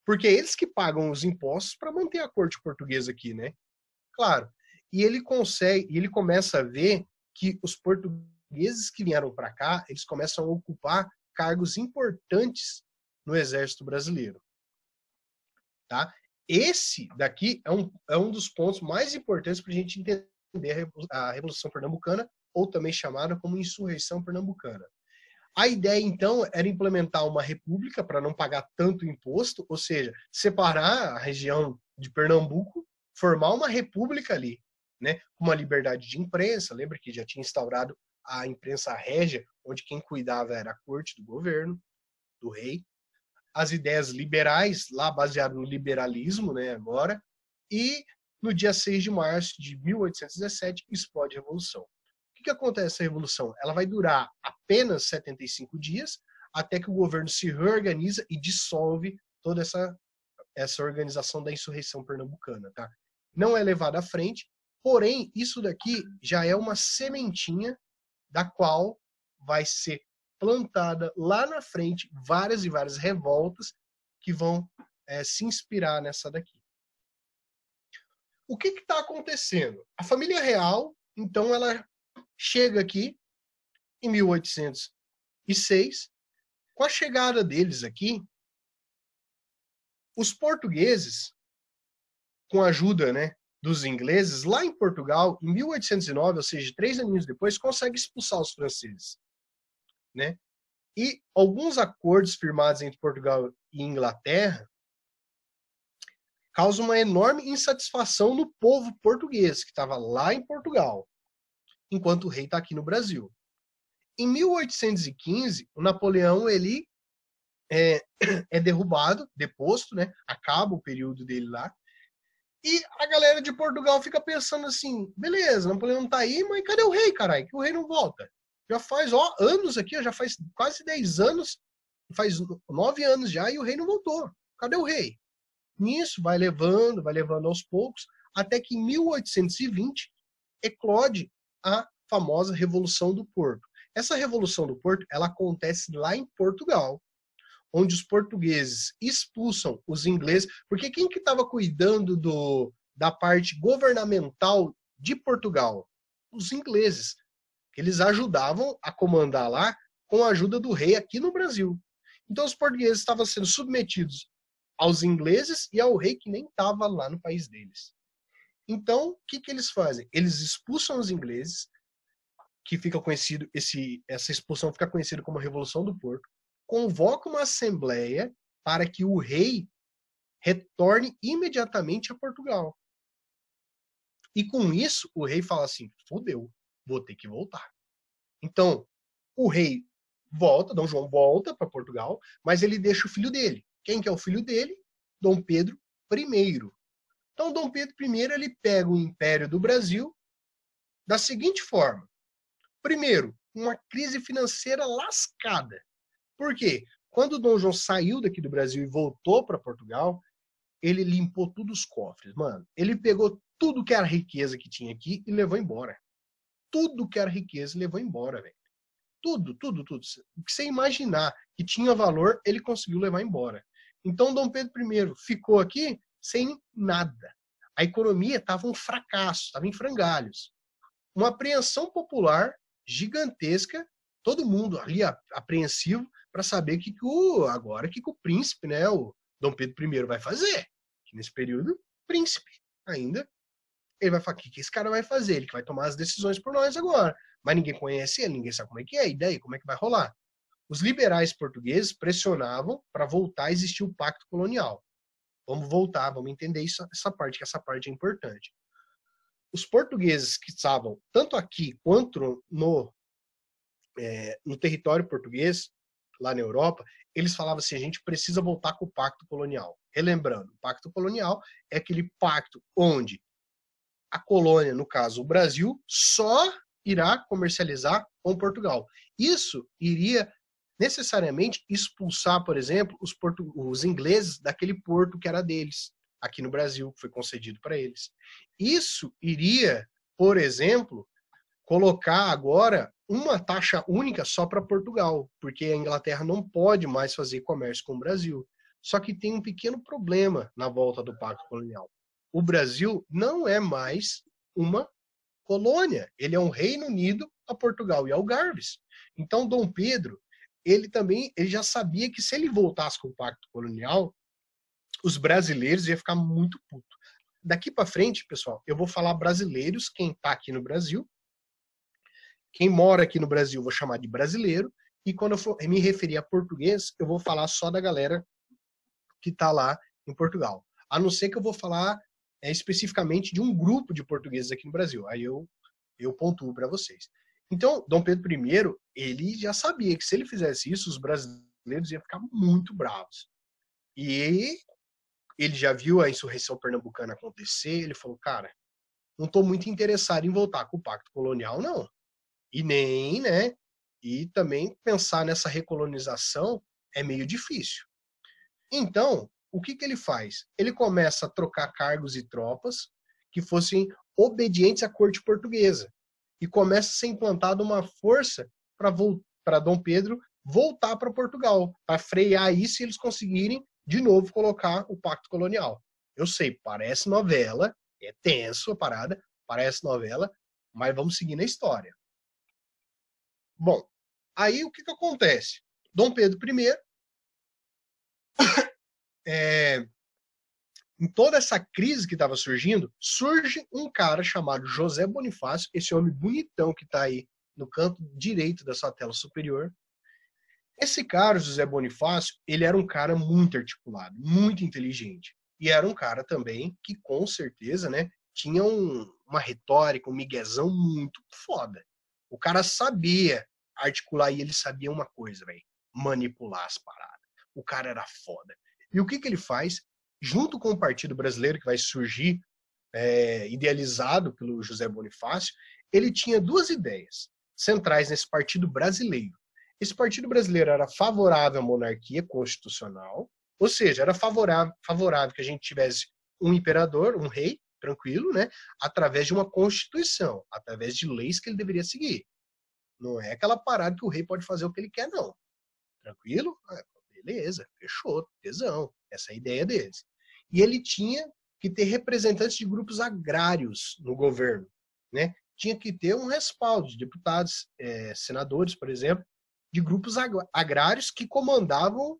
Porque é eles que pagam os impostos para manter a corte portuguesa aqui, né? Claro. E ele começa a ver que os portugueses que vieram para cá, eles começam a ocupar cargos importantes no exército brasileiro. Tá? Esse daqui é um dos pontos mais importantes para a gente entender a Revolução Pernambucana, ou também chamada como Insurreição Pernambucana. A ideia, então, era implementar uma república para não pagar tanto imposto, ou seja, separar a região de Pernambuco, formar uma república ali, né, com uma liberdade de imprensa. Lembra que já tinha instaurado a imprensa régia, onde quem cuidava era a corte do governo, do rei. As ideias liberais, lá baseado no liberalismo, né, agora. E no dia 6 de março de 1817, explode a Revolução. O que acontece nessa Revolução? Ela vai durar apenas 75 dias, até que o governo se reorganiza e dissolve toda essa organização da insurreição pernambucana. Tá? Não é levada à frente, porém, isso daqui já é uma sementinha da qual vai ser plantada lá na frente várias e várias revoltas que vão se inspirar nessa daqui. O que está acontecendo? A família real, então, ela chega aqui em 1806. Com a chegada deles aqui, os portugueses, com a ajuda, né, dos ingleses, lá em Portugal, em 1809, ou seja, 3 aninhos depois, conseguem expulsar os franceses. Né? E alguns acordos firmados entre Portugal e Inglaterra causam uma enorme insatisfação no povo português, que estava lá em Portugal, enquanto o rei está aqui no Brasil. Em 1815, o Napoleão ele é derrubado, deposto, né? Acaba o período dele lá. E a galera de Portugal fica pensando assim, beleza, Napoleão tá aí, mas cadê o rei, caralho? Que o rei não volta. Já faz anos aqui, já faz quase 10 anos, faz 9 anos já, e o rei não voltou. Cadê o rei? Nisso, vai levando aos poucos, até que em 1820 eclode a famosa Revolução do Porto. Essa Revolução do Porto, ela acontece lá em Portugal, onde os portugueses expulsam os ingleses, porque quem que estava cuidando da parte governamental de Portugal? Os ingleses. Eles ajudavam a comandar lá com a ajuda do rei aqui no Brasil. Então os portugueses estavam sendo submetidos aos ingleses e ao rei que nem estava lá no país deles. Então, o que eles fazem? Eles expulsam os ingleses, que fica conhecido, essa expulsão fica conhecida como a Revolução do Porto, convoca uma assembleia para que o rei retorne imediatamente a Portugal. E com isso, o rei fala assim, fodeu, vou ter que voltar. Então, o rei volta, Dom João volta para Portugal, mas ele deixa o filho dele. Quem que é o filho dele? Dom Pedro I. Então, Dom Pedro I, ele pega o Império do Brasil da seguinte forma. Primeiro, uma crise financeira lascada. Por quê? Quando o Dom João saiu daqui do Brasil e voltou para Portugal, ele limpou todos os cofres, mano. Ele pegou tudo que era riqueza que tinha aqui e levou embora. Tudo que era riqueza levou embora, velho. Tudo, tudo, tudo. O que você imaginar que tinha valor, ele conseguiu levar embora. Então, Dom Pedro I ficou aqui sem nada. A economia estava um fracasso, estava em frangalhos. Uma apreensão popular gigantesca, todo mundo ali apreensivo para saber que o príncipe, né, o Dom Pedro I vai fazer. Que nesse período, príncipe ainda. Ele vai falar, o que esse cara vai fazer? Ele que vai tomar as decisões por nós agora. Mas ninguém conhece ele, ninguém sabe como é que é. E daí, como é que vai rolar? Os liberais portugueses pressionavam para voltar a existir o pacto colonial. Vamos voltar, vamos entender essa parte, que essa parte é importante. Os portugueses que estavam tanto aqui quanto no território português, lá na Europa, eles falavam assim, a gente precisa voltar com o pacto colonial. Relembrando, o pacto colonial é aquele pacto onde a colônia, no caso o Brasil, só irá comercializar com Portugal. Isso iria necessariamente expulsar, por exemplo, os ingleses daquele porto que era deles, aqui no Brasil, que foi concedido para eles. Isso iria, por exemplo, colocar agora uma taxa única só para Portugal, porque a Inglaterra não pode mais fazer comércio com o Brasil. Só que tem um pequeno problema na volta do Pacto Colonial. O Brasil não é mais uma colônia, ele é um Reino Unido a Portugal e Algarves. Então, Dom Pedro, ele já sabia que se ele voltasse com o Pacto Colonial, os brasileiros iam ficar muito putos. Daqui para frente, pessoal, eu vou falar brasileiros, quem está aqui no Brasil. Quem mora aqui no Brasil, eu vou chamar de brasileiro. E quando eu for me referir a português, eu vou falar só da galera que está lá em Portugal. A não ser que eu vou falar especificamente de um grupo de portugueses aqui no Brasil. Aí eu pontuo para vocês. Então, Dom Pedro I, ele já sabia que se ele fizesse isso, os brasileiros iam ficar muito bravos. E ele já viu a insurreição pernambucana acontecer, ele falou, cara, não estou muito interessado em voltar com o pacto colonial, não. E nem, né? E também pensar nessa recolonização é meio difícil. Então, o que ele faz? Ele começa a trocar cargos e tropas que fossem obedientes à corte portuguesa. E começa a ser implantada uma força para Dom Pedro voltar para Portugal, para frear isso e eles conseguirem, de novo, colocar o pacto colonial. Eu sei, parece novela, é tenso a parada, parece novela, mas vamos seguir na história. Bom, aí o que acontece? Dom Pedro I, em toda essa crise que estava surgindo, surge um cara chamado José Bonifácio, esse homem bonitão que está aí no canto direito da sua tela superior. Esse cara, José Bonifácio, ele era um cara muito articulado, muito inteligente. E era um cara também que, com certeza, né, tinha uma retórica, um miguezão muito foda. O cara sabia articular e ele sabia uma coisa, velho, manipular as paradas. O cara era foda. E o que ele faz? Junto com o Partido Brasileiro, que vai surgir, idealizado pelo José Bonifácio, ele tinha duas ideias centrais nesse Partido Brasileiro. Esse Partido Brasileiro era favorável à monarquia constitucional, ou seja, era favorável que a gente tivesse um imperador, um rei, tranquilo, né, através de uma constituição, através de leis que ele deveria seguir. Não é aquela parada que o rei pode fazer o que ele quer, não. Tranquilo? Beleza, fechou, tesão. Essa é a ideia deles. E ele tinha que ter representantes de grupos agrários no governo, né? Tinha que ter um respaldo de deputados, senadores, por exemplo, de grupos agrários que comandavam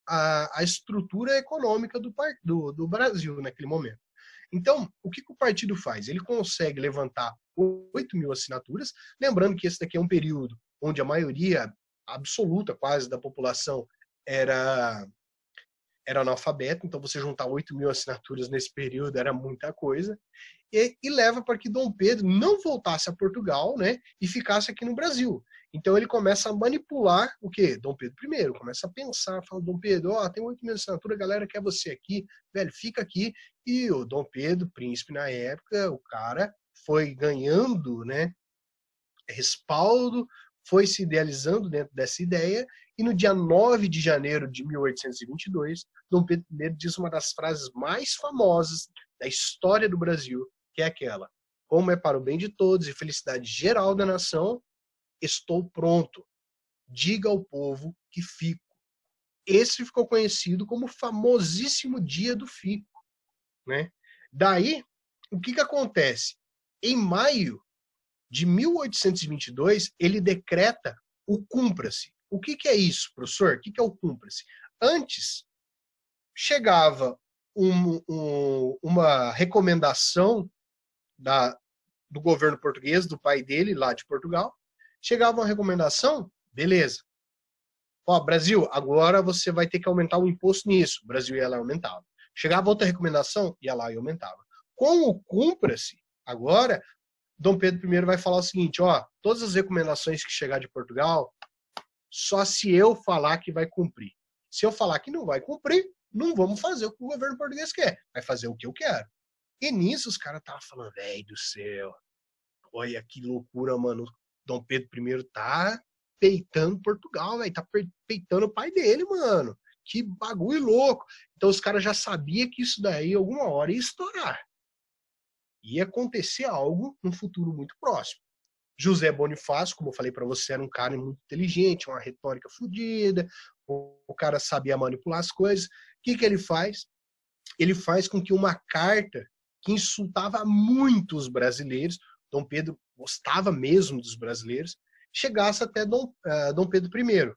a estrutura econômica do Brasil naquele momento. Então, o que o partido faz? Ele consegue levantar 8 mil assinaturas, lembrando que esse daqui é um período onde a maioria absoluta, quase, da população era analfabeto, então você juntar 8 mil assinaturas nesse período era muita coisa, e leva para que Dom Pedro não voltasse a Portugal, né, e ficasse aqui no Brasil. Então ele começa a manipular o quê? Dom Pedro I, começa a pensar, fala, Dom Pedro, ó, tem 8 mil assinaturas, a galera quer você aqui, velho, fica aqui. E o Dom Pedro, príncipe na época, o cara foi ganhando, né, respaldo, foi se idealizando dentro dessa ideia, e no dia 9 de janeiro de 1822, Dom Pedro I diz uma das frases mais famosas da história do Brasil, que é aquela: como é para o bem de todos e felicidade geral da nação, estou pronto. Diga ao povo que fico. Esse ficou conhecido como o famosíssimo Dia do Fico, né? Daí, o que acontece? Em maio de 1822, ele decreta o cumpra-se. O que é isso, professor? O que é o cumpra-se? Antes, chegava uma recomendação do governo português, do pai dele, lá de Portugal. Chegava uma recomendação, beleza. Ó, Brasil, agora você vai ter que aumentar o imposto nisso. O Brasil ia lá e aumentava. Chegava outra recomendação, ia lá e aumentava. Com o cumpra-se, agora, Dom Pedro I vai falar o seguinte, ó, todas as recomendações que chegar de Portugal, só se eu falar que vai cumprir. Se eu falar que não vai cumprir, não vamos fazer o que o governo português quer. Vai fazer o que eu quero. E nisso os caras estavam falando, velho do céu, olha que loucura, mano. Dom Pedro I tá peitando Portugal, velho. Tá peitando o pai dele, mano. Que bagulho louco. Então os caras já sabiam que isso daí alguma hora ia estourar. Ia acontecer algo num futuro muito próximo. José Bonifácio, como eu falei para você, era um cara muito inteligente, uma retórica fodida, o cara sabia manipular as coisas. O que ele faz? Ele faz com que uma carta que insultava muito os brasileiros, Dom Pedro gostava mesmo dos brasileiros, chegasse até Dom Pedro I,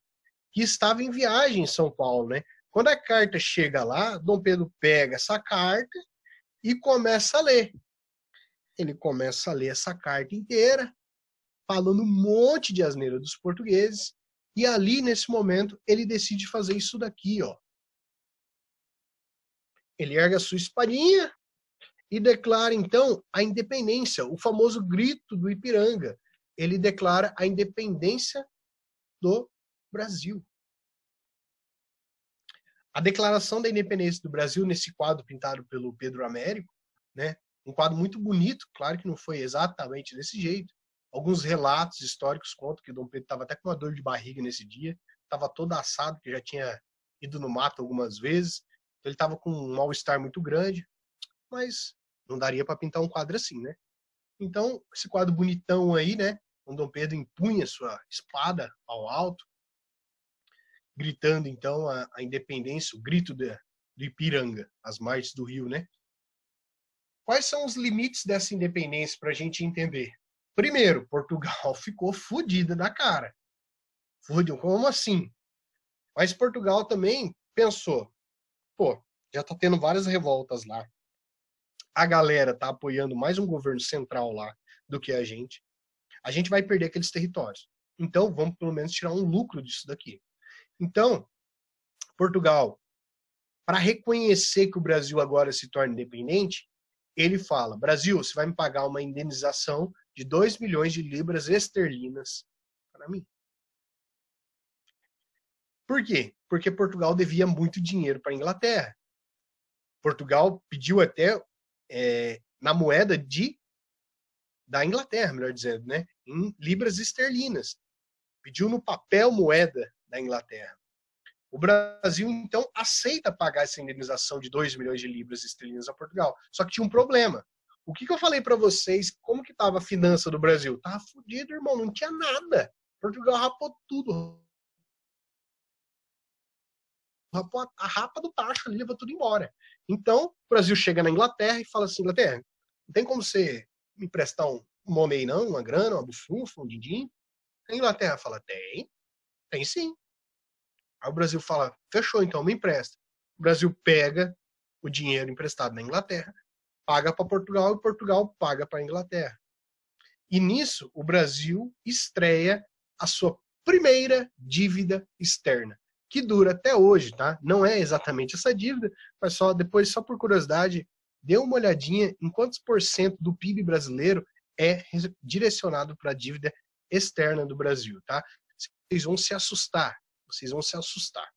que estava em viagem em São Paulo, né? Quando a carta chega lá, Dom Pedro pega essa carta e começa a ler. Ele começa a ler essa carta inteira, falando um monte de asneira dos portugueses, e ali, nesse momento, ele decide fazer isso daqui, ó. Ele ergue a sua espadinha e declara, então, a independência, o famoso grito do Ipiranga. Ele declara a independência do Brasil. A declaração da independência do Brasil, nesse quadro pintado pelo Pedro Américo, né, um quadro muito bonito, claro que não foi exatamente desse jeito. Alguns relatos históricos contam que Dom Pedro estava até com uma dor de barriga nesse dia, estava todo assado, porque já tinha ido no mato algumas vezes, então ele estava com um mal-estar muito grande, mas não daria para pintar um quadro assim, né? Então, esse quadro bonitão aí, né, com Dom Pedro empunha sua espada ao alto, gritando então a independência, o grito do Ipiranga, as margens do rio, né? Quais são os limites dessa independência para a gente entender? Primeiro, Portugal ficou fodida da cara. Fudeu, como assim? Mas Portugal também pensou, pô, já tá tendo várias revoltas lá. A galera tá apoiando mais um governo central lá do que a gente. A gente vai perder aqueles territórios. Então, vamos pelo menos tirar um lucro disso daqui. Então, Portugal, para reconhecer que o Brasil agora se torna independente, ele fala, Brasil, você vai me pagar uma indenização de 2 milhões de libras esterlinas para mim. Por quê? Porque Portugal devia muito dinheiro para a Inglaterra. Portugal pediu até na moeda da Inglaterra, melhor dizendo, né? Em libras esterlinas. Pediu no papel moeda da Inglaterra. O Brasil, então, aceita pagar essa indenização de 2 milhões de libras esterlinas a Portugal. Só que tinha um problema. O que eu falei para vocês, como que estava a finança do Brasil? Tava fodido, irmão, não tinha nada. Portugal rapou tudo. Rapou a rapa do tacho ali, levou tudo embora. Então, o Brasil chega na Inglaterra e fala assim, Inglaterra, não tem como você me emprestar um money não, uma grana, uma bufunfa, um din-din? A Inglaterra fala, tem sim. Aí o Brasil fala, fechou, então me empresta. O Brasil pega o dinheiro emprestado na Inglaterra, paga para Portugal e Portugal paga para a Inglaterra. E nisso, o Brasil estreia a sua primeira dívida externa, que dura até hoje, tá? Não é exatamente essa dívida, mas só depois, só por curiosidade, dê uma olhadinha em quantos por cento do PIB brasileiro é direcionado para a dívida externa do Brasil, tá? Vocês vão se assustar, vocês vão se assustar.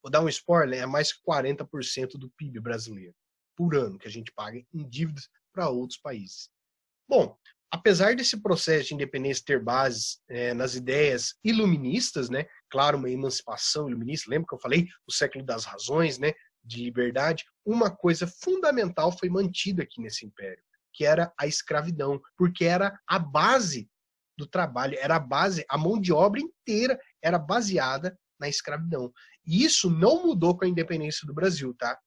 Vou dar um spoiler, é mais que 40% do PIB brasileiro por ano que a gente paga em dívidas para outros países. Bom, apesar desse processo de independência ter bases nas ideias iluministas, né? Claro, uma emancipação iluminista, lembra que eu falei o século das razões, né? De liberdade, uma coisa fundamental foi mantida aqui nesse império, que era a escravidão, porque era a base do trabalho, era a base, a mão de obra inteira era baseada na escravidão. E isso não mudou com a independência do Brasil, tá?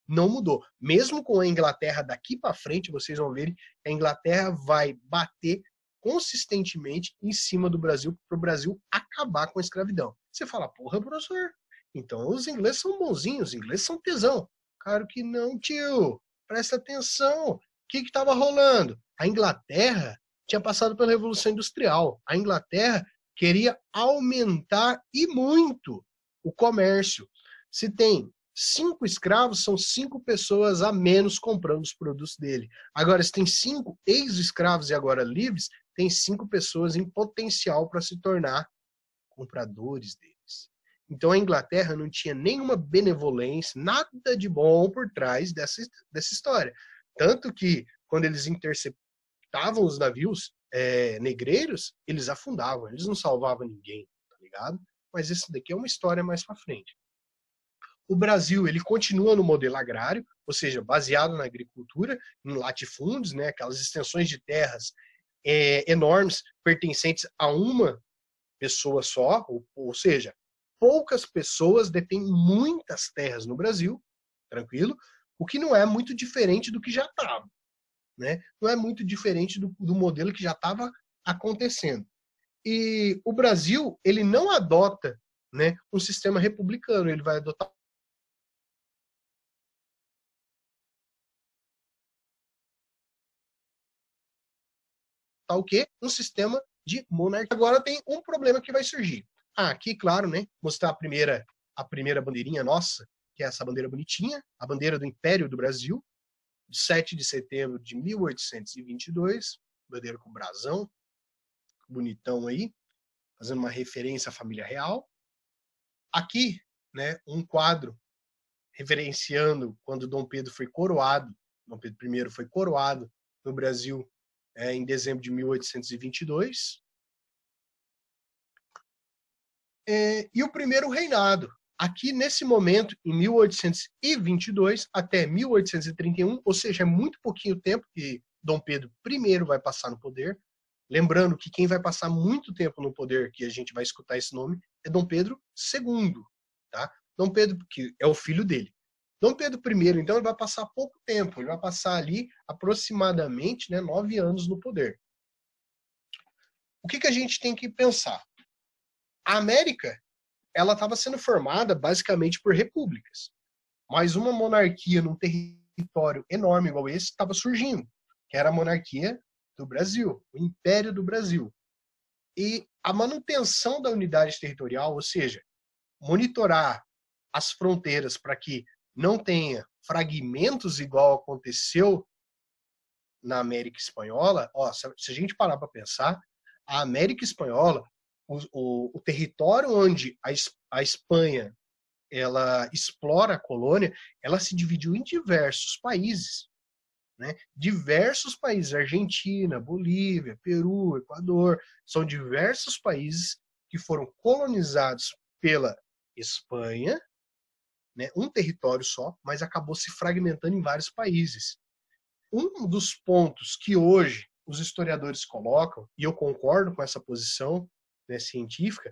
Não mudou. Mesmo com a Inglaterra daqui para frente, vocês vão ver que a Inglaterra vai bater consistentemente em cima do Brasil para o Brasil acabar com a escravidão. Você fala, porra, professor, então os ingleses são bonzinhos, os ingleses são tesão. Claro que não, tio. Presta atenção. O que estava rolando? A Inglaterra tinha passado pela Revolução Industrial. A Inglaterra queria aumentar e muito o comércio. Se tem 5 escravos, são 5 pessoas a menos comprando os produtos dele. Agora, se tem 5 ex-escravos e agora livres, tem 5 pessoas em potencial para se tornar compradores deles. Então a Inglaterra não tinha nenhuma benevolência, nada de bom por trás dessa história. Tanto que, quando eles interceptavam os navios negreiros, eles afundavam, eles não salvavam ninguém, tá ligado? Mas isso daqui é uma história mais para frente. O Brasil, ele continua no modelo agrário, ou seja, baseado na agricultura, em latifúndios, né, aquelas extensões de terras enormes, pertencentes a uma pessoa só, ou seja, poucas pessoas detêm muitas terras no Brasil, tranquilo, o que não é muito diferente do que já estava, né? Não é muito diferente do modelo que já estava acontecendo. E o Brasil, ele não adota, né, um sistema republicano, ele vai adotar o quê? Um sistema de monarquia. Agora tem um problema que vai surgir. Aqui, claro, né, mostrar a primeira bandeirinha nossa, que é essa bandeira bonitinha, a bandeira do Império do Brasil, 7 de setembro de 1822, bandeira com brasão, bonitão aí, fazendo uma referência à família real. Aqui, né, um quadro referenciando quando Dom Pedro foi coroado, Dom Pedro I foi coroado no Brasil em dezembro de 1822. E o primeiro reinado, aqui nesse momento, em 1822 até 1831, ou seja, é muito pouquinho tempo que Dom Pedro I vai passar no poder. Lembrando que quem vai passar muito tempo no poder, que a gente vai escutar esse nome, é Dom Pedro II, tá? Dom Pedro, que é o filho dele. Dom Pedro I, então, ele vai passar pouco tempo, ele vai passar ali aproximadamente, né, 9 anos no poder. O que a gente tem que pensar? A América, ela estava sendo formada basicamente por repúblicas, mas uma monarquia num território enorme igual esse estava surgindo, que era a monarquia do Brasil, o Império do Brasil. E a manutenção da unidade territorial, ou seja, monitorar as fronteiras para que não tenha fragmentos igual aconteceu na América Espanhola. Ó, se a gente parar para pensar, a América Espanhola, o território onde a Espanha ela explora a colônia, ela se dividiu em diversos países, né? Diversos países, Argentina, Bolívia, Peru, Equador, são diversos países que foram colonizados pela Espanha, né? Um território só, mas acabou se fragmentando em vários países. Um dos pontos que hoje os historiadores colocam, e eu concordo com essa posição, né, científica,